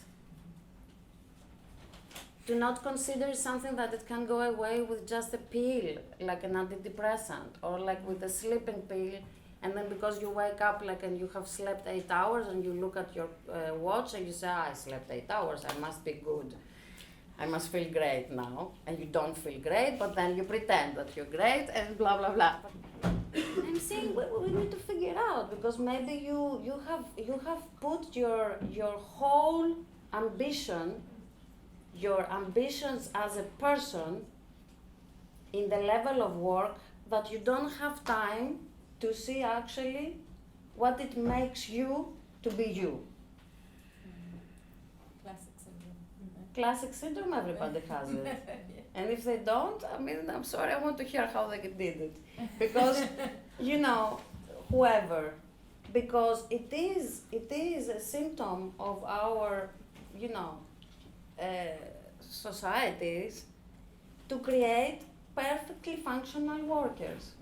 Speaker 2: To not consider something that it can go away with just a pill, like an antidepressant, or like with a sleeping pill, and then because you wake up like and you have slept 8 hours and you look at your watch and you say, I slept 8 hours, I must be good. I must feel great now. And you don't feel great, but then you pretend that you're great and blah, blah, blah. I'm saying we need to figure out, because maybe you have put your whole ambition, your ambitions as a person in the level of work that you don't have time to see actually what it makes you to be you.
Speaker 3: Classic syndrome.
Speaker 2: Classic syndrome, everybody has it. And if they don't, I mean, I'm sorry, I want to hear how they did it. Because, you know, whoever, because it is a symptom of our, you know, societies to create perfectly functional workers.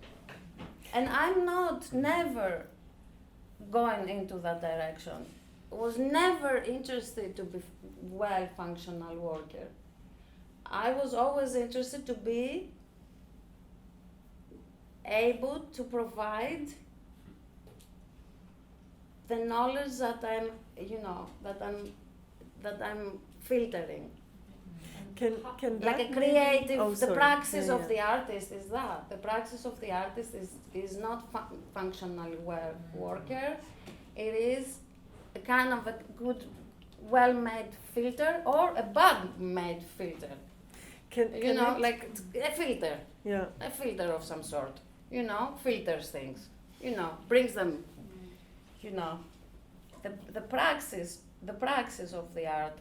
Speaker 2: And I'm never going into that direction. Was never interested to be well-functional worker. I was always interested to be able to provide the knowledge that I'm filtering.
Speaker 4: Can
Speaker 2: Like
Speaker 4: that
Speaker 2: a creative,
Speaker 4: Oh,
Speaker 2: the
Speaker 4: sorry.
Speaker 2: praxis
Speaker 4: Yeah,
Speaker 2: of
Speaker 4: yeah.
Speaker 2: the artist is that. The praxis of the artist is not functional worker. It is a kind of a good, well-made filter or a bad-made filter.
Speaker 4: Can
Speaker 2: You know,
Speaker 4: it-
Speaker 2: like a filter.
Speaker 4: Yeah.
Speaker 2: A filter of some sort, you know, filters things, you know, brings them, you know, the praxis of the art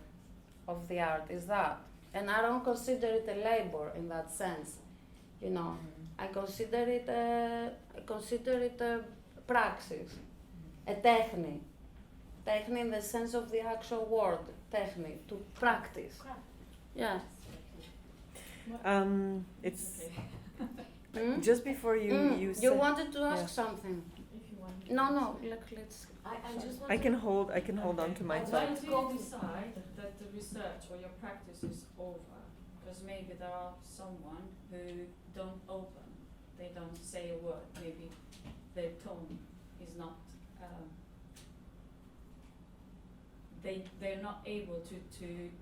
Speaker 2: is that, and I don't consider it a labor in that sense, you know. I consider it a praxis, a technique in the sense of the actual word, technique, to practice. Yeah.
Speaker 4: It's
Speaker 2: Hmm?
Speaker 4: just before you
Speaker 2: You
Speaker 4: said.
Speaker 2: wanted to ask
Speaker 4: Yeah.
Speaker 2: something?
Speaker 5: If you want.
Speaker 2: No, let's.
Speaker 5: I just want
Speaker 4: I can hold on to my
Speaker 5: I'd
Speaker 4: thought.
Speaker 5: like to
Speaker 7: When do you decide that the research or your practice is over? Because maybe there are someone who don't open, they don't say a word, maybe their tone is not, they're not able to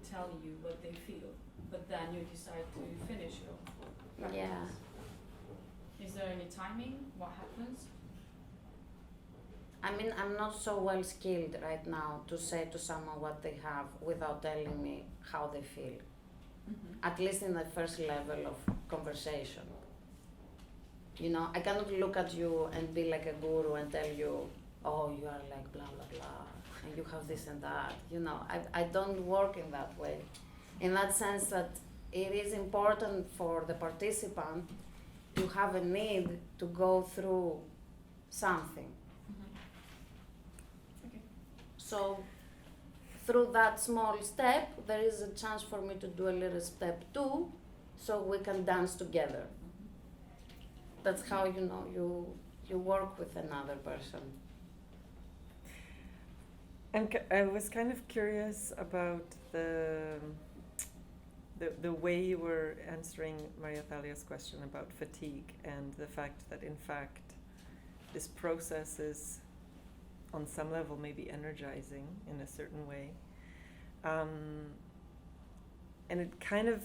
Speaker 7: tell you what they feel, but then you decide to finish your practice.
Speaker 2: Yeah.
Speaker 7: Is there any timing? What happens?
Speaker 2: I mean, I'm not so well skilled right now to say to someone what they have without telling me how they feel. At least in the first level of conversation. You know, I cannot look at you and be like a guru and tell you, oh, you are like blah, blah, blah, and you have this and that. You know, I don't work in that way. In that sense that it is important for the participant to have a need to go through something.
Speaker 7: Okay.
Speaker 2: So through that small step, there is a chance for me to do a little step 2, so we can dance together. That's how, you know, you work with another person.
Speaker 4: I was kind of curious about the way you were answering Maria-Thalia's question about fatigue and the fact that in fact this process is on some level maybe energizing in a certain way. And it kind of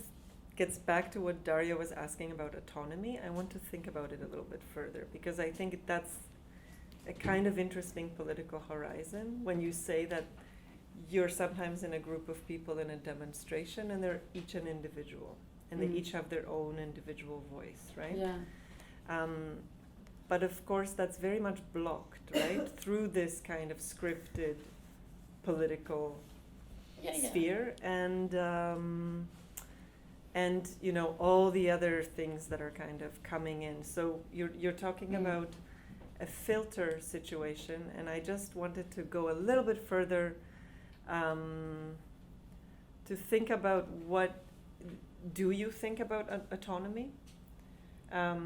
Speaker 4: gets back to what Daria was asking about autonomy. I want to think about it a little bit further because I think that's a kind of interesting political horizon when you say that you're sometimes in a group of people in a demonstration and they're each an individual and they each have their own individual voice, right?
Speaker 2: Yeah.
Speaker 4: But of course that's very much blocked, right? Through this kind of scripted political sphere and you know all the other things that are kind of coming in. So you're talking about a filter situation, and I just wanted to go a little bit further to think about what do you think about autonomy?
Speaker 2: A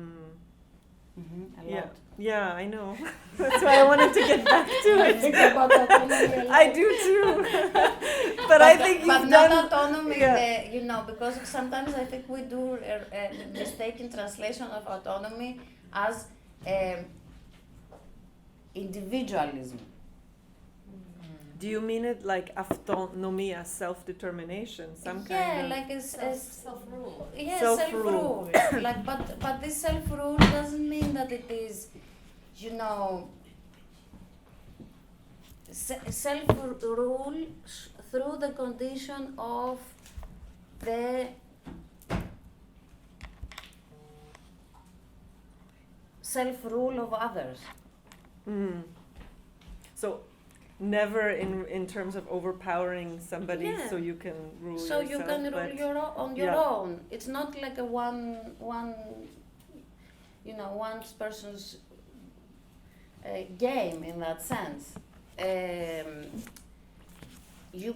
Speaker 4: Yeah,
Speaker 2: lot.
Speaker 4: yeah, I know. That's why I wanted to get back to
Speaker 2: I think
Speaker 4: it.
Speaker 2: about autonomy a lot.
Speaker 4: I do too. But I think
Speaker 2: but
Speaker 4: you've
Speaker 2: not
Speaker 4: done.
Speaker 2: autonomy,
Speaker 4: Yeah.
Speaker 2: you know, because sometimes I think we do a mistaken translation of autonomy as individualism.
Speaker 4: Do you mean it like autonomia, self-determination, some
Speaker 2: Yeah,
Speaker 4: kind of?
Speaker 2: like
Speaker 5: Self-rule.
Speaker 2: yeah,
Speaker 4: Self-rule.
Speaker 2: self-rule. Like, but this self-rule doesn't mean that it is, you know, self-rule through the condition of the self-rule of others.
Speaker 4: Mm. So never in terms of overpowering somebody
Speaker 2: Yeah.
Speaker 4: so you can rule
Speaker 2: So
Speaker 4: yourself.
Speaker 2: you can rule
Speaker 4: but
Speaker 2: on your
Speaker 4: yeah.
Speaker 2: own. It's not like a one you know, one person's game in that sense. You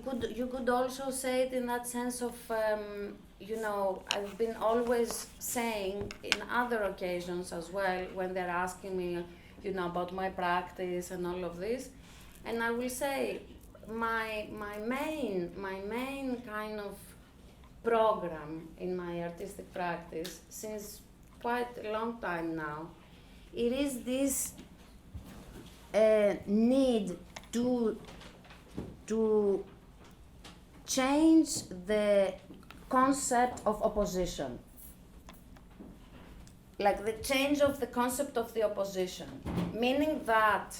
Speaker 2: could also say it in that sense of you know, I've been always saying in other occasions as well when they're asking me, you know, about my practice and all of this, and I will say my main kind of program in my artistic practice since quite a long time now, it is this need to change the concept of opposition. Like the change of the concept of the opposition, meaning that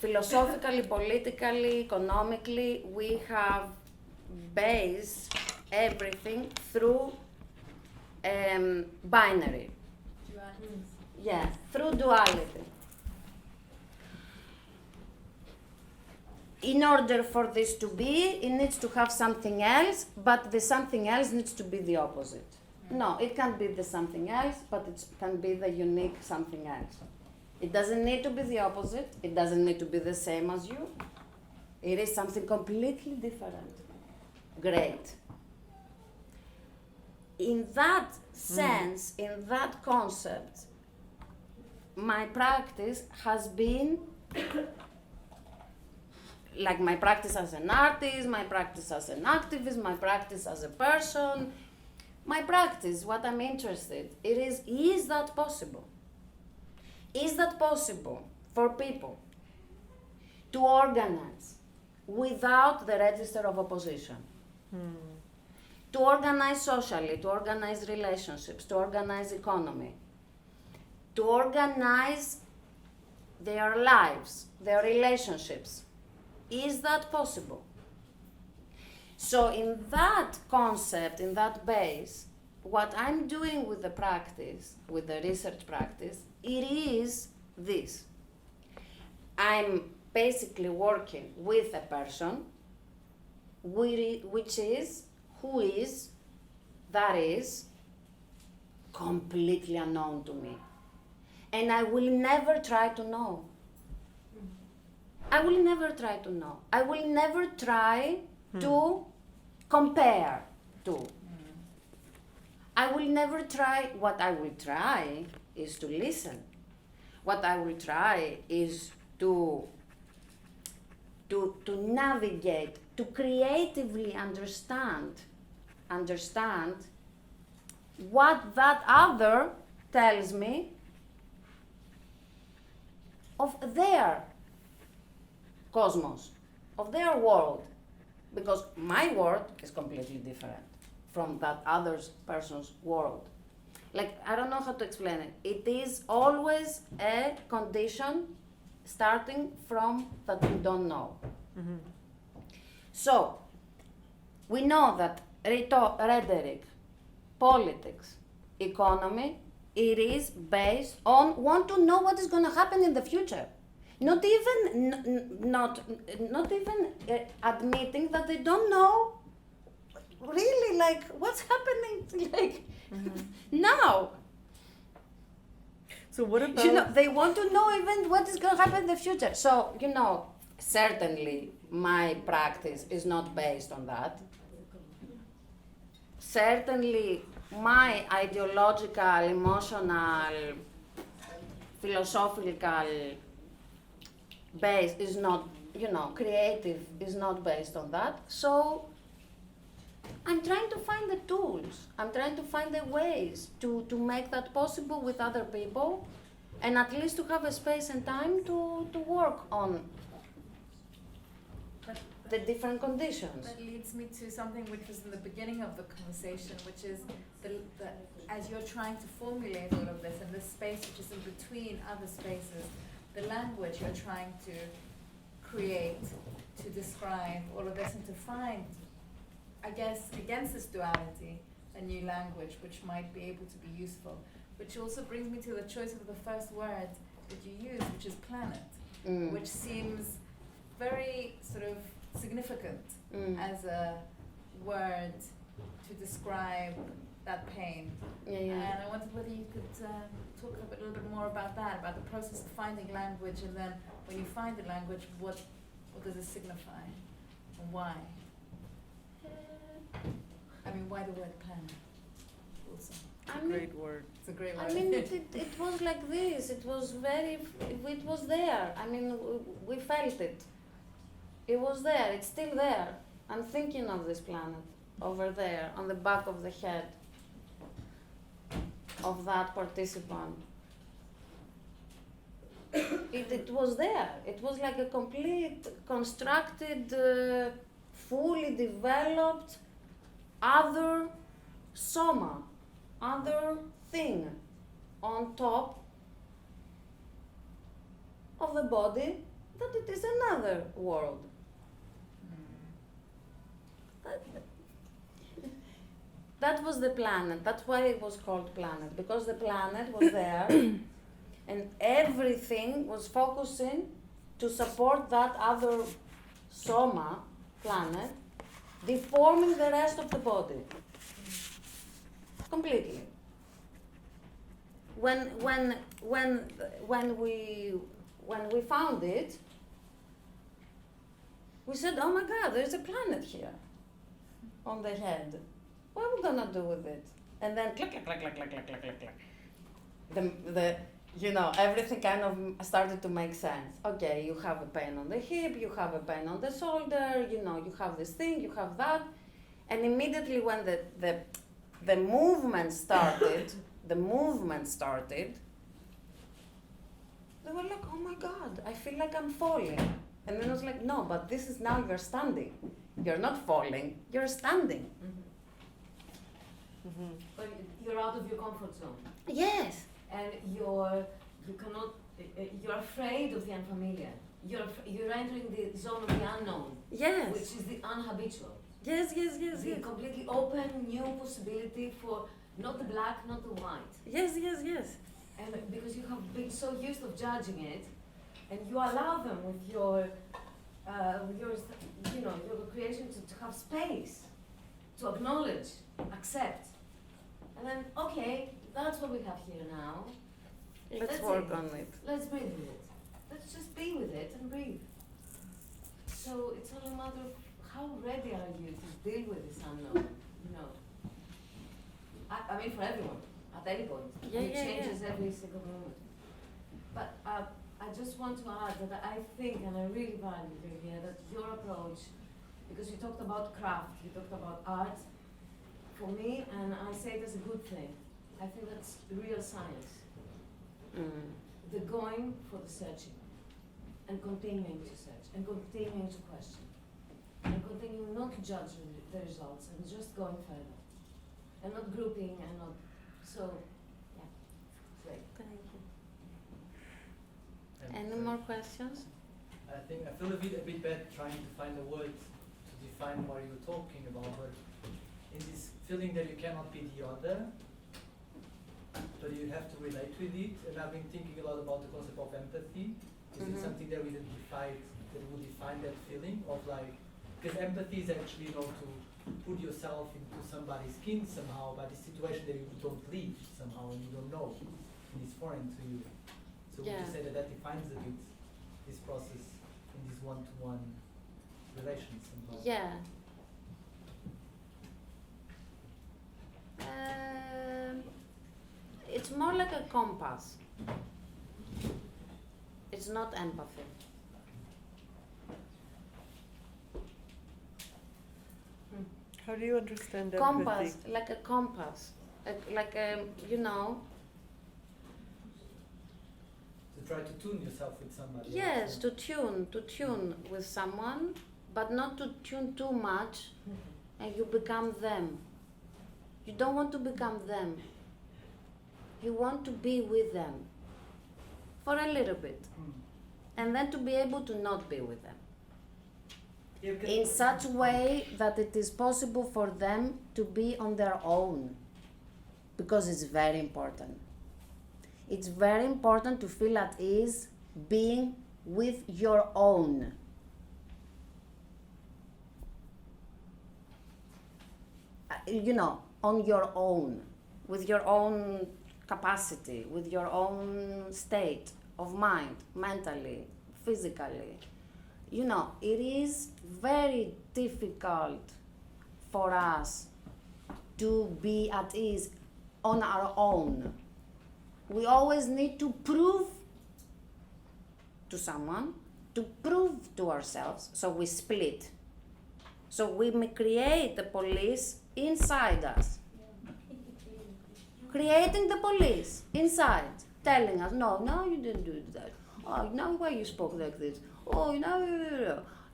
Speaker 2: philosophically, politically, economically, we have based everything through binary.
Speaker 3: Dualities.
Speaker 2: Yeah, through duality. In order for this to be, it needs to have something else, but the something else needs to be the opposite. No, it can't be the something else, but it can be the unique something else. It doesn't need to be the opposite, it doesn't need to be the same as you. It is something completely different. Great. In that sense, in that concept, my practice has been like my practice as an artist, my practice as an activist, my practice as a person, my practice, what I'm interested, is that possible? Is that possible for people to organize without the register of opposition? To organize socially, to organize relationships, to organize economy, to organize their lives, their relationships. Is that possible? So in that concept, in that base, what I'm doing with the practice, with the research practice, it is this. I'm basically working with a person that is completely unknown to me. And I will never try to know. I will never try to know. I will never try to compare to. I will never try. What I will try is to listen. What I will try is to navigate, to creatively understand what that other tells me of their cosmos, of their world, because my world is completely different from that other person's world. Like, I don't know how to explain it. It is always a condition starting from that we don't know.
Speaker 4: Mm-hmm.
Speaker 2: So, we know that rhetoric, politics, economy, it is based on want to know what is going to happen in the future. Not even admitting that they don't know really like what's happening like now.
Speaker 4: So what about
Speaker 2: they want to know even what is going to happen in the future. So certainly my practice is not based on that. Certainly my ideological, emotional, philosophical base is not, creative is not based on that. So I'm trying to find the tools. I'm trying to find the ways to make that possible with other people, and at least to have a space and time to work on the different conditions.
Speaker 3: That leads me to something which was in the beginning of the conversation, which is as you're trying to formulate all of this, and this space which is in between other spaces, the language you're trying to create to describe all of this and to find, I guess, against this duality, a new language which might be able to be useful, which also brings me to the choice of the first word that you use, which is planet, which seems very sort of significant as a word to describe that pain. And I wondered whether you could talk a little bit more about that, about the process of finding language, and then when you find the language, what does it signify, and why? I mean, why the word planet? Also,
Speaker 4: great word.
Speaker 3: it's a great word.
Speaker 2: I mean, it was like this. It was there. I mean, we felt it. It was there. It's still there. I'm thinking of this planet over there on the back of the head of that participant. It was there. It was like a complete constructed fully developed other soma, other thing on top of the body, that it is another world. That was the planet. That's why it was called planet, because the planet was there and everything was focusing to support that other soma, planet, deforming the rest of the body. Completely. When we found it, we said, oh my God, there's a planet here on the head. What are we gonna do with it? And then click, click, click, click, click, click, click, click, click. Everything kind of started to make sense. Okay, you have a pain on the hip, you have a pain on the shoulder, you have this thing, you have that. And immediately when the movement started, they were like, oh my God, I feel like I'm falling. And then I was like, no, but this is now you're standing. You're not falling, you're standing.
Speaker 8: But you're out of your comfort zone.
Speaker 2: Yes.
Speaker 8: And you're afraid of the unfamiliar. You're entering the zone of the unknown.
Speaker 2: Yes.
Speaker 8: Which is the unhabitual.
Speaker 2: Yes.
Speaker 8: The completely open new possibility for not the black, not the white.
Speaker 2: Yes.
Speaker 8: And because you have been so used of judging it, and you allow them with your creation to have space, to acknowledge, accept. And then, okay, that's what we have here now.
Speaker 2: Let's
Speaker 8: That's
Speaker 2: work
Speaker 8: it.
Speaker 2: on it.
Speaker 8: Let's breathe with it. Let's just be with it and breathe. So it's all a matter of how ready are you to deal with this unknown, I mean, for everyone, at any point. It changes every single moment. But I just want to add that I think, and I really value here, that your approach, because you talked about craft, you talked about art, for me, and I say it as a good thing, I think that's real science. The going for the searching, and continuing to search, and continuing to question, and continuing not to judge the results, and just going further, and not grouping, and not, great.
Speaker 2: Thank you. Any more questions?
Speaker 9: I think I feel a bit bad trying to find a word to define what you're talking about, but in this feeling that you cannot be the other, but you have to relate with it, and I've been thinking a lot about the concept of empathy. Is it something that would define that feeling of like, because empathy is actually to put yourself into somebody's skin somehow, but the situation that you don't live somehow and you don't know, and it's foreign to you. So would you say that defines a bit this process in this one-to-one relation somehow?
Speaker 2: Yeah. It's more like a compass. It's not empathy.
Speaker 4: How do you understand
Speaker 2: Compass,
Speaker 4: empathy?
Speaker 2: like a compass, like
Speaker 9: To try to tune yourself with somebody.
Speaker 2: Yes,
Speaker 9: else,
Speaker 2: to tune with someone, but not to tune too much, and you become them. You don't want to become them. You want to be with them for a little bit, and then to be able to not be with them. In such a way that it is possible for them to be on their own, because it's very important. It's very important to feel at ease being with your own. On your own, with your own capacity, with your own state of mind, mentally, physically. It is very difficult for us to be at ease on our own. We always need to prove to someone, to prove to ourselves, so we split. So we may create the police inside us. Creating the police inside, telling us, no, you didn't do that. Oh, now why you spoke like this? Oh,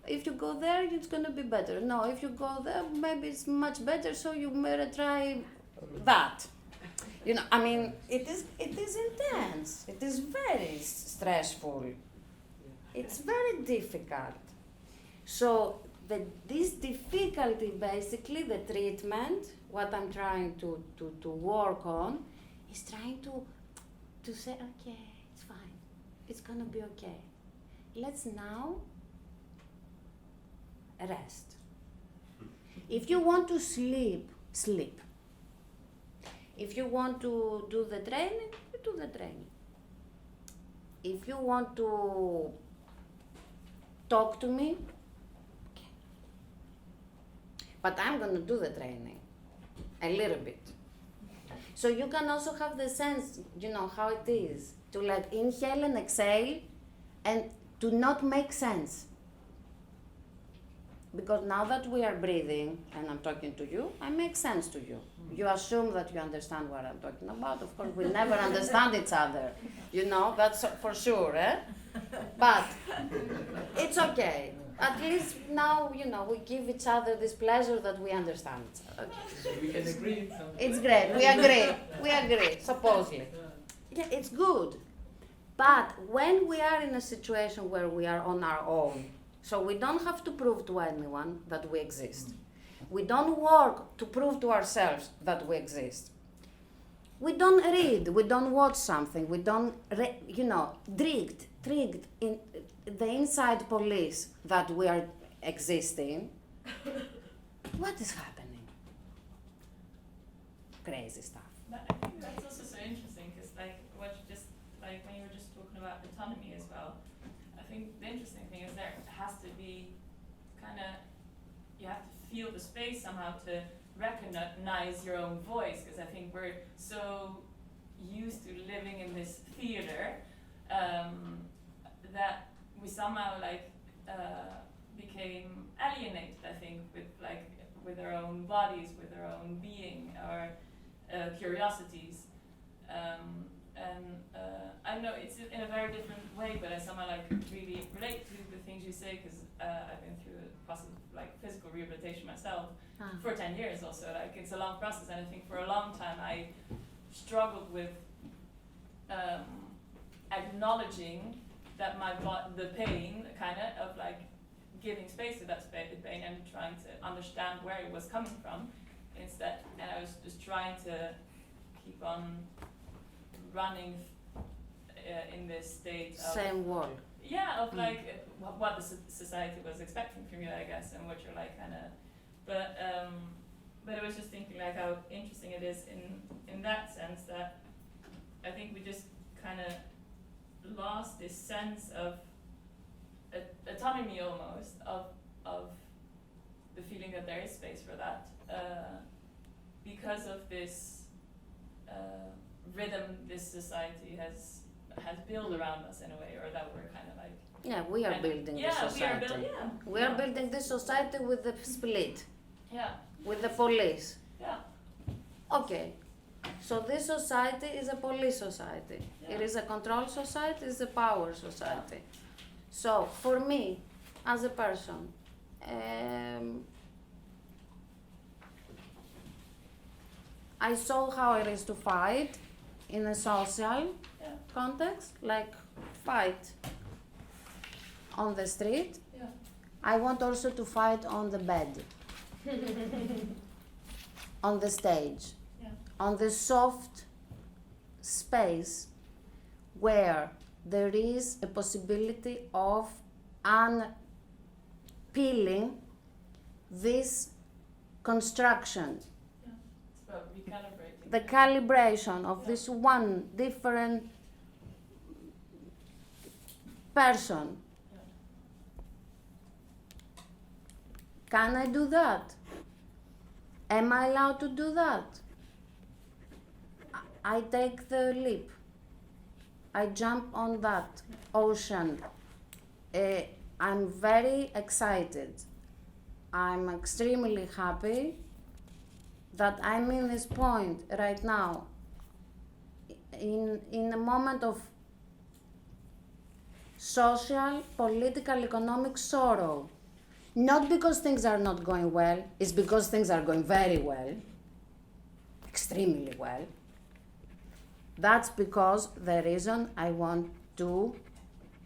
Speaker 2: if you go there, it's going to be better. No, if you go there, maybe it's much better, so you better try that. You know, I mean, it is intense. It is very stressful. It's very difficult. So this difficulty, basically, the treatment, what I'm trying to work on, is trying to say, okay, it's fine. It's going to be okay. Let's now rest. If you want to sleep, sleep. If you want to do the training, you do the training. If you want to talk to me, okay. But I'm going to do the training a little bit. So you can also have the sense, you know, how it is to like inhale and exhale and to not make sense. Because now that we are breathing and I'm talking to you, I make sense to you. You assume that you understand what I'm talking about. Of course, we never understand each other. You know, that's for sure, eh? But it's okay. At least now, you know, we give each other this pleasure that we understand each other.
Speaker 9: So we can agree.
Speaker 2: It's great. We agree. We agree, supposedly. Yeah, it's good. But when we are in a situation where we are on our own, so we don't have to prove to anyone that we exist. We don't work to prove to ourselves that we exist. We don't read, we don't watch something, we don't, tricked in the inside police that we are existing. What is happening? Crazy stuff.
Speaker 7: But I think that's also so interesting because, like, what you just like when you were just talking about autonomy as well. I think the interesting thing is there has to be kind of you have to feel the space somehow to recognize your own voice because I think we're so used to living in this theater that we somehow became alienated. I think with our own bodies, with our own being, our curiosities, I know it's in a very different way, but I somehow really relate to the things you say because I've been through a process of physical rehabilitation myself for 10 years also. It's a long process, and I think for a long time I struggled with acknowledging that the pain, of giving space to that pain and trying to understand where it was coming from instead. And I was just trying to keep on running in this state of
Speaker 2: same wall.
Speaker 7: Yeah, of what the society was expecting from you, I guess, and what you're but I was just thinking how interesting it is in that sense that I think we just kind of lost this sense of autonomy almost of the feeling that there is space for that because of this rhythm this society has built around us in a way, or that we're kind of
Speaker 2: yeah, we are building this society. We are building this society with the split.
Speaker 7: Yeah.
Speaker 2: With the police.
Speaker 7: Yeah.
Speaker 2: Okay. So this society is a police society.
Speaker 7: Yeah.
Speaker 2: It is a control society, it's a power society. So for me, as a person, I saw how it is to fight in a social context, fight on the street.
Speaker 7: Yeah.
Speaker 2: I want also to fight on the bed, on the stage, on the soft space where there is a possibility of unpeeling this construction.
Speaker 7: Yeah. It's about recalibrating.
Speaker 2: The calibration of this one different person.
Speaker 7: Yeah.
Speaker 2: Can I do that? Am I allowed to do that? I take the leap. I jump on that ocean. I'm very excited. I'm extremely happy that I'm in this point right now, in a moment of social, political, economic sorrow. Not because things are not going well, it's because things are going very well, extremely well. That's because the reason I want to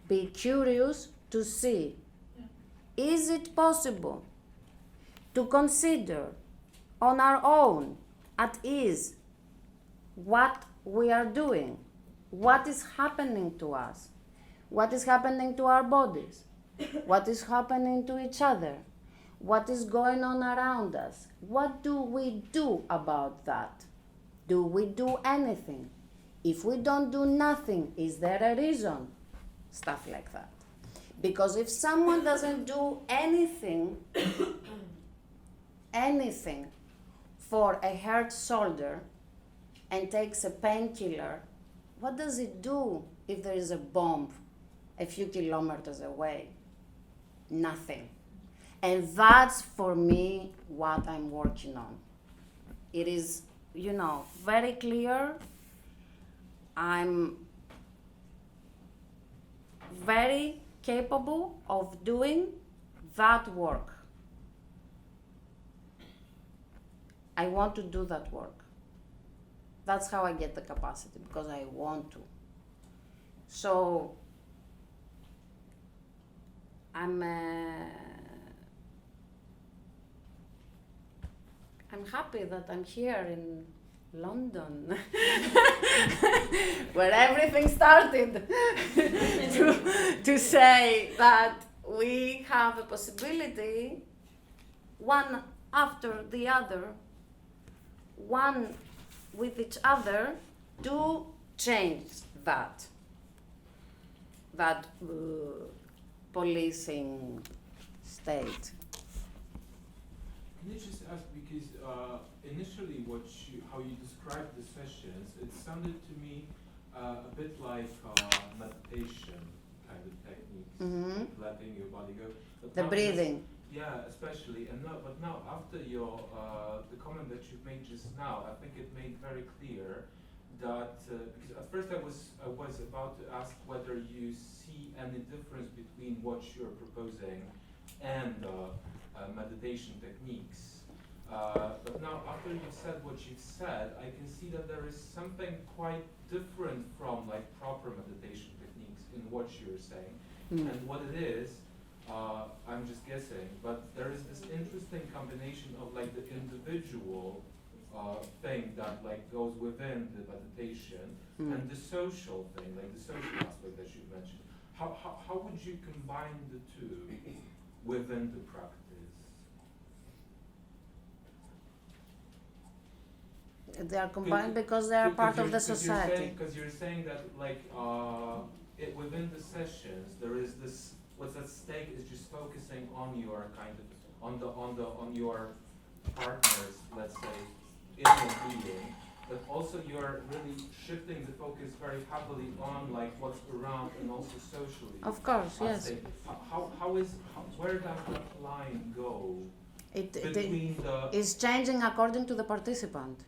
Speaker 2: be curious to see, is it possible to consider on our own, at ease, what we are doing, what is happening to us, what is happening to our bodies, what is happening to each other, what is going on around us, what do we do about that? Do we do anything? If we don't do nothing, is there a reason? Stuff like that. Because if someone doesn't do anything, anything for a hurt shoulder and takes a painkiller, what does it do if there is a bomb a few kilometers away? Nothing. And that's for me what I'm working on. It is, very clear. I'm very capable of doing that work. I want to do that work. That's how I get the capacity, because I want to. So I'm happy that I'm here in London, where everything started, to say that we have a possibility, one after the other, one with each other, to change that policing state.
Speaker 10: Can I just ask, because initially how you described the sessions, it sounded to me a bit like meditation kind of techniques, like letting your body go. But
Speaker 2: The breathing.
Speaker 10: Yeah, especially, but now after the comment that you made just now, I think it made very clear that because at first I was about to ask whether you see any difference between what you're proposing and meditation techniques. But now, after you've said what you've said, I can see that there is something quite different from like proper meditation techniques in what you're saying. And what it is, I'm just guessing, but there is this interesting combination of like the individual thing that like goes within the meditation and the social thing, like the social aspect that you mentioned. How would you combine the two within the practice?
Speaker 2: They are combined because they are part of the society.
Speaker 10: Because you're saying that like within the sessions there is this, what's at stake is just focusing on your kind of on your partners, let's say, inner being, but also you're really shifting the focus very heavily on like what's around and also socially.
Speaker 2: Of course, yes.
Speaker 10: Where does that line go?
Speaker 2: It's changing according to the participant.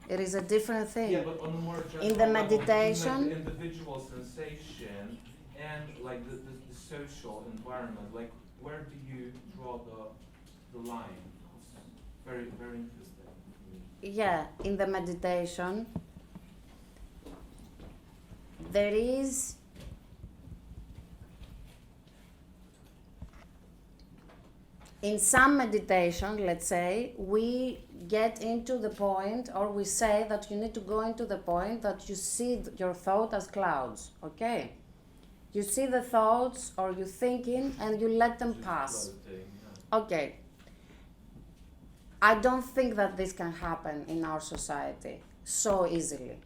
Speaker 2: It is a different thing.
Speaker 10: Yeah, but on a more general
Speaker 2: in the
Speaker 10: level,
Speaker 2: meditation,
Speaker 10: like the individual sensation and like the social environment, like where do you draw the line? It's very, very interesting.
Speaker 2: Yeah, in the meditation, there is in some meditation, let's say, we get into the point, or we say that you need to go into the point that you see your thought as clouds, okay? You see the thoughts or you're thinking and you let them pass.
Speaker 10: Floating, yeah.
Speaker 2: Okay. I don't think that this can happen in our society so easily.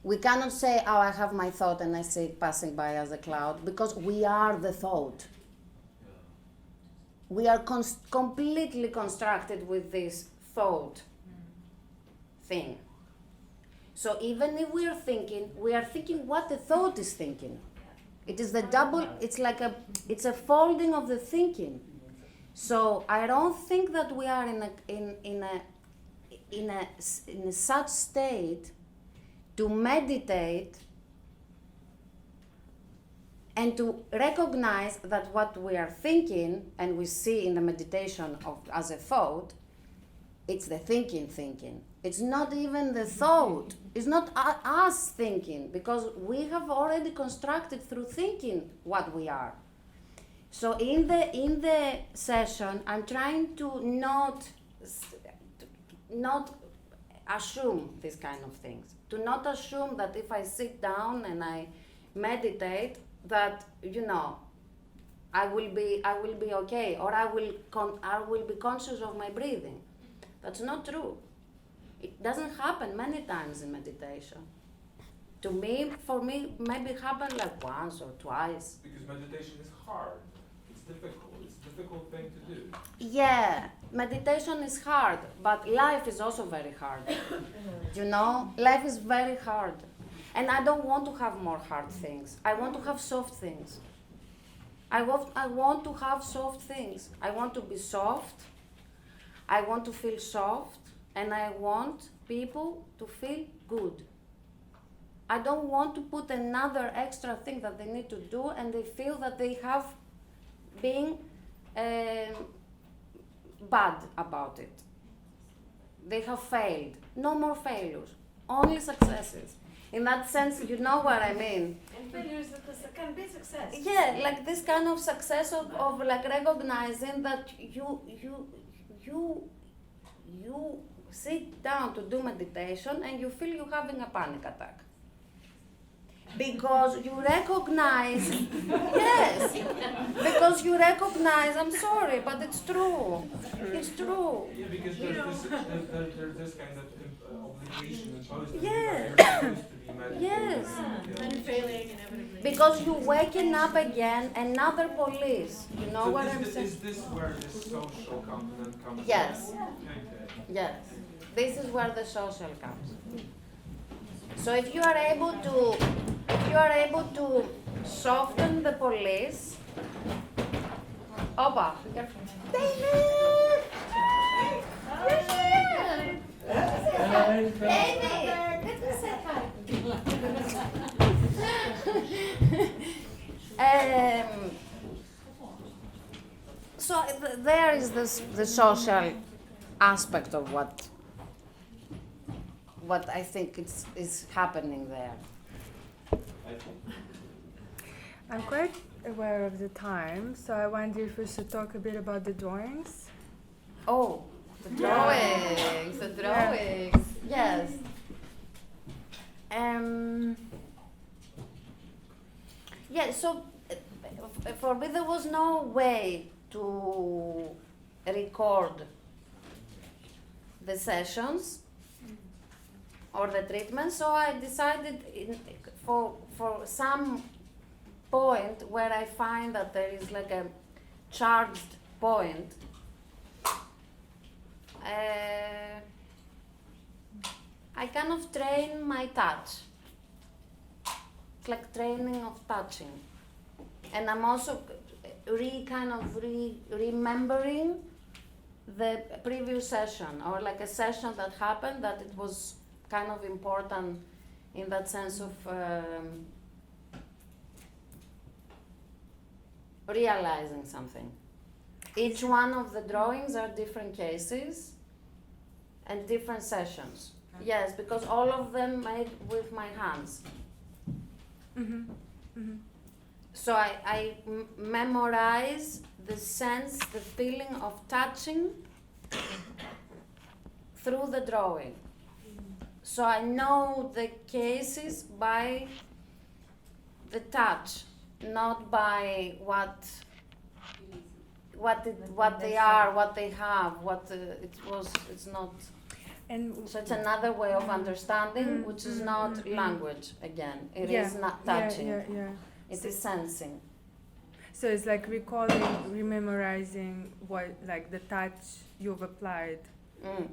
Speaker 2: We cannot say, oh, I have my thought and I see it passing by as a cloud, because we are the thought. We are completely constructed with this thought thing. So even if we are thinking what the thought is thinking. It is the double, it's a folding of the thinking. So I don't think that we are in a such state to meditate and to recognize that what we are thinking and we see in the meditation as a thought, it's the thinking. It's not even the thought. It's not us thinking, because we have already constructed through thinking what we are. So in the session, I'm trying to not assume these kind of things. To not assume that if I sit down and I meditate, that I will be okay, or I will be conscious of my breathing. That's not true. It doesn't happen many times in meditation. For me, maybe it happened like once or twice.
Speaker 10: Because meditation is hard. It's difficult. It's a difficult thing to do.
Speaker 2: Yeah, meditation is hard, but life is also very hard. Life is very hard. And I don't want to have more hard things. I want to have soft things. I want to have soft things. I want to be soft. I want to feel soft. And I want people to feel good. I don't want to put another extra thing that they need to do and they feel that they have been bad about it. They have failed. No more failures. Only successes. In that sense, you know what I mean.
Speaker 8: And failures that can be success.
Speaker 2: Yeah, like this kind of success of like recognizing that you sit down to do meditation and you feel you're having a panic attack. Because you recognize, yes, because you recognize, I'm sorry, but it's true. It's true.
Speaker 10: Yeah, because there's this kind of obligation imposed.
Speaker 2: Yes.
Speaker 10: You're supposed to be meditating.
Speaker 2: Yes.
Speaker 5: And failing inevitably.
Speaker 2: Because you're waking up again, another police. You know
Speaker 10: So
Speaker 2: what I'm
Speaker 10: is
Speaker 2: saying?
Speaker 10: this where the social component comes
Speaker 2: Yes.
Speaker 10: in? Okay.
Speaker 2: Yes. This is where the social comes. So if you are able to soften the police, Opa, David! You're here! David! Let me say hi. So there is the social aspect of what I think is happening there.
Speaker 1: I'm quite aware of the time, so I wonder if we should talk a bit about the drawings.
Speaker 2: Oh, the drawings, the drawings. Yes. Yeah, so for me there was no way to record the sessions or the treatment, so I decided for some point where I find that there is like a charged point, I kind of train my touch. It's like training of touching. And I'm also remembering the previous session, or like a session that happened that it was kind of important in that sense of realizing something. Each one of the drawings are different cases and different sessions. Yes, because all of them made with my hands.
Speaker 1: Mm-hmm. Mm-hmm.
Speaker 2: So I memorize the sense, the feeling of touching through the drawing. So I know the cases by the touch, not by what they are, what they have, it's not.
Speaker 1: And
Speaker 2: So it's another way of understanding, which is not language again. It is not touching.
Speaker 1: Yeah.
Speaker 2: It is sensing.
Speaker 1: So it's like recalling, rememorizing like the touch you've applied.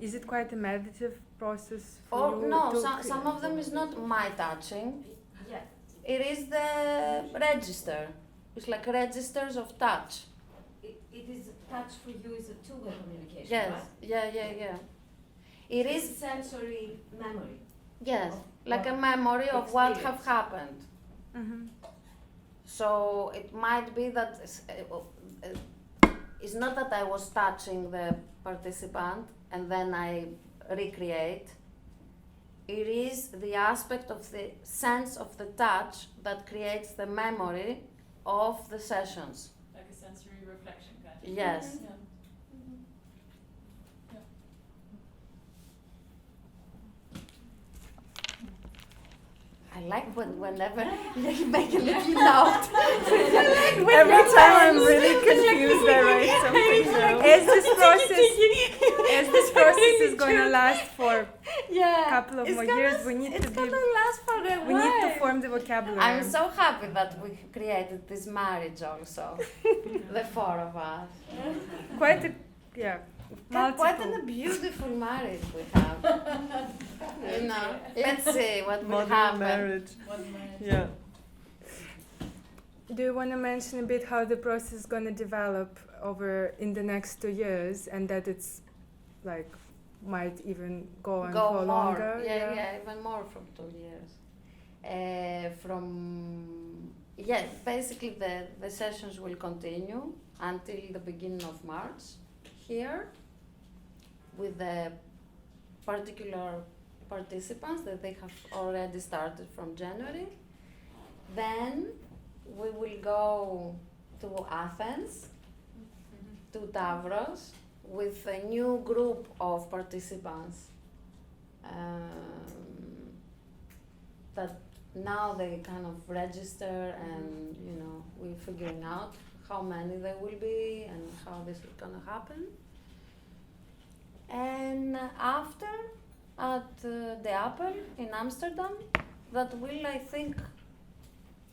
Speaker 1: Is it quite a meditative process for you?
Speaker 2: No, some of them is not my touching.
Speaker 8: Yeah.
Speaker 2: It is the register. It's like registers of touch.
Speaker 8: It is touch for you is a two-way communication,
Speaker 2: Yes.
Speaker 8: right?
Speaker 2: Yeah. It
Speaker 8: It's
Speaker 2: is,
Speaker 8: sensory memory.
Speaker 2: yes,
Speaker 8: of
Speaker 2: like a
Speaker 8: what
Speaker 2: memory of what
Speaker 8: experience.
Speaker 2: have happened.
Speaker 1: Mm-hmm.
Speaker 2: So it might be that it's not that I was touching the participant and then I recreate. It is the aspect of the sense of the touch that creates the memory of the sessions.
Speaker 7: Like a sensory reflection kind of.
Speaker 2: Yes.
Speaker 7: Yeah.
Speaker 2: I like whenever you make a little note.
Speaker 4: Every time I'm really confused, I write something down.
Speaker 1: As this process is going to last for
Speaker 2: Yeah.
Speaker 1: a couple of more years, we need
Speaker 2: it's
Speaker 1: to be.
Speaker 2: gonna last for a
Speaker 1: We need to
Speaker 2: while.
Speaker 1: form the vocabulary.
Speaker 2: I'm so happy that we created this marriage also, the four of us.
Speaker 1: Quite a, yeah.
Speaker 2: Quite
Speaker 1: Multiple.
Speaker 2: a beautiful marriage we have. You know, let's see what will
Speaker 4: Modern
Speaker 2: happen.
Speaker 4: marriage.
Speaker 7: One minute.
Speaker 4: Yeah.
Speaker 1: Do you want to mention a bit how the process is going to develop over in the next 2 years, and that it's like might even go on
Speaker 2: Go
Speaker 1: for
Speaker 2: more.
Speaker 1: longer?
Speaker 2: Yeah, even more from 2 years. Basically the sessions will continue until the beginning of March here with the particular participants that they have already started from January. Then we will go to Athens, to Tavros, with a new group of participants that now they kind of register and we're figuring out how many there will be and how this is gonna happen. And after at the Appel in Amsterdam, that will, I think,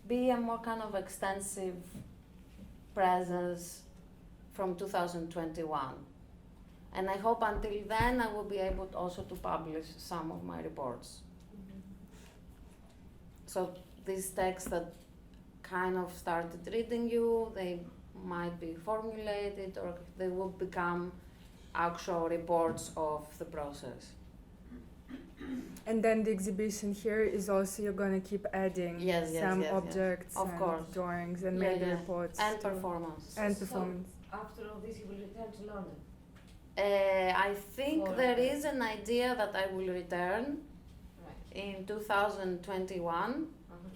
Speaker 2: be a more kind of extensive presence from 2021. And I hope until then I will be able also to publish some of my reports. So these texts that kind of started reading you, they might be formulated or they will become actual reports of the process.
Speaker 1: And then the exhibition here is also you're going to keep adding some objects
Speaker 2: Of
Speaker 1: and
Speaker 2: course.
Speaker 1: drawings and
Speaker 2: Yeah,
Speaker 1: maybe
Speaker 2: yeah.
Speaker 1: reports.
Speaker 2: And
Speaker 1: too.
Speaker 2: performance.
Speaker 1: And performance.
Speaker 8: After all this, you will return to London.
Speaker 2: I think
Speaker 8: Or-
Speaker 2: there is an idea that I will return
Speaker 8: Right.
Speaker 2: in 2021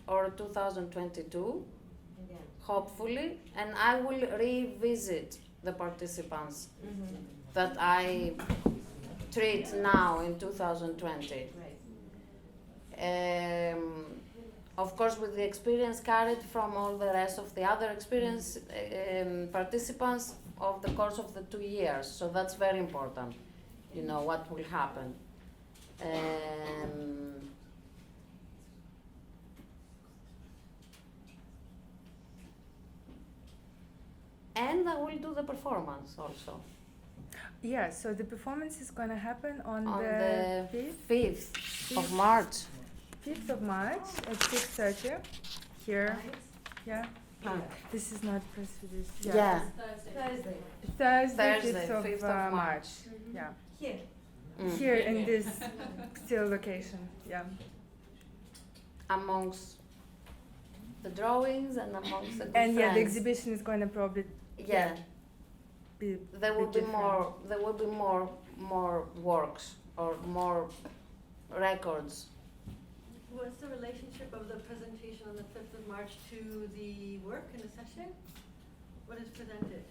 Speaker 2: or 2022,
Speaker 8: Again.
Speaker 2: hopefully, and I will revisit the participants that I treat now in 2020.
Speaker 8: Right.
Speaker 2: Of course, with the experience carried from all the rest of the other experience participants of the course of the 2 years. So that's very important, what will happen. And I will do the performance also.
Speaker 1: Yeah, so the performance is going to happen on
Speaker 2: On
Speaker 1: the
Speaker 2: the
Speaker 1: 5th?
Speaker 2: 5th of March.
Speaker 1: 5th of March at 6:30 here. Yeah.
Speaker 2: Ah.
Speaker 1: This is not press release.
Speaker 2: Yeah.
Speaker 8: Thursday.
Speaker 1: Thursday,
Speaker 2: Thursday,
Speaker 1: 5th of March. Yeah.
Speaker 8: Here.
Speaker 2: Mm.
Speaker 1: Here in this still location. Yeah.
Speaker 2: Amongst the drawings and amongst the good
Speaker 1: And yeah, the
Speaker 2: friends.
Speaker 1: exhibition is going to probably
Speaker 2: Yeah,
Speaker 1: be.
Speaker 2: there will be
Speaker 1: different.
Speaker 2: more. There will be more works or more records.
Speaker 5: What's the relationship of the presentation on the 5th of March to the work in the session? What is presented?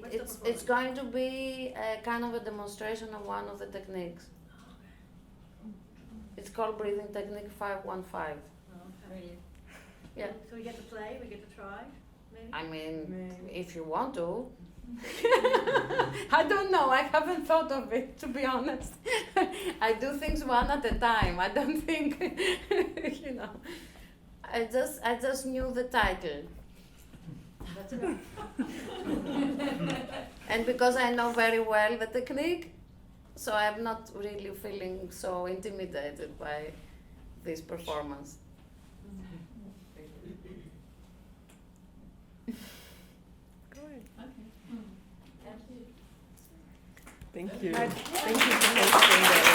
Speaker 5: What's the
Speaker 2: It's
Speaker 5: performance?
Speaker 2: going to be a kind of a demonstration of one of the techniques. It's called breathing technique 515.
Speaker 5: Really?
Speaker 2: Yeah.
Speaker 5: So we get to play, we get to try, maybe?
Speaker 2: I mean,
Speaker 1: Maybe.
Speaker 2: if you want to. I don't know. I haven't thought of it, to be honest. I do things one at a time. I don't think, I just knew the title.
Speaker 8: That's enough.
Speaker 2: And because I know very well the technique, so I'm not really feeling so intimidated by this performance.
Speaker 4: Thank you.
Speaker 1: I-
Speaker 4: Thank you for hosting this.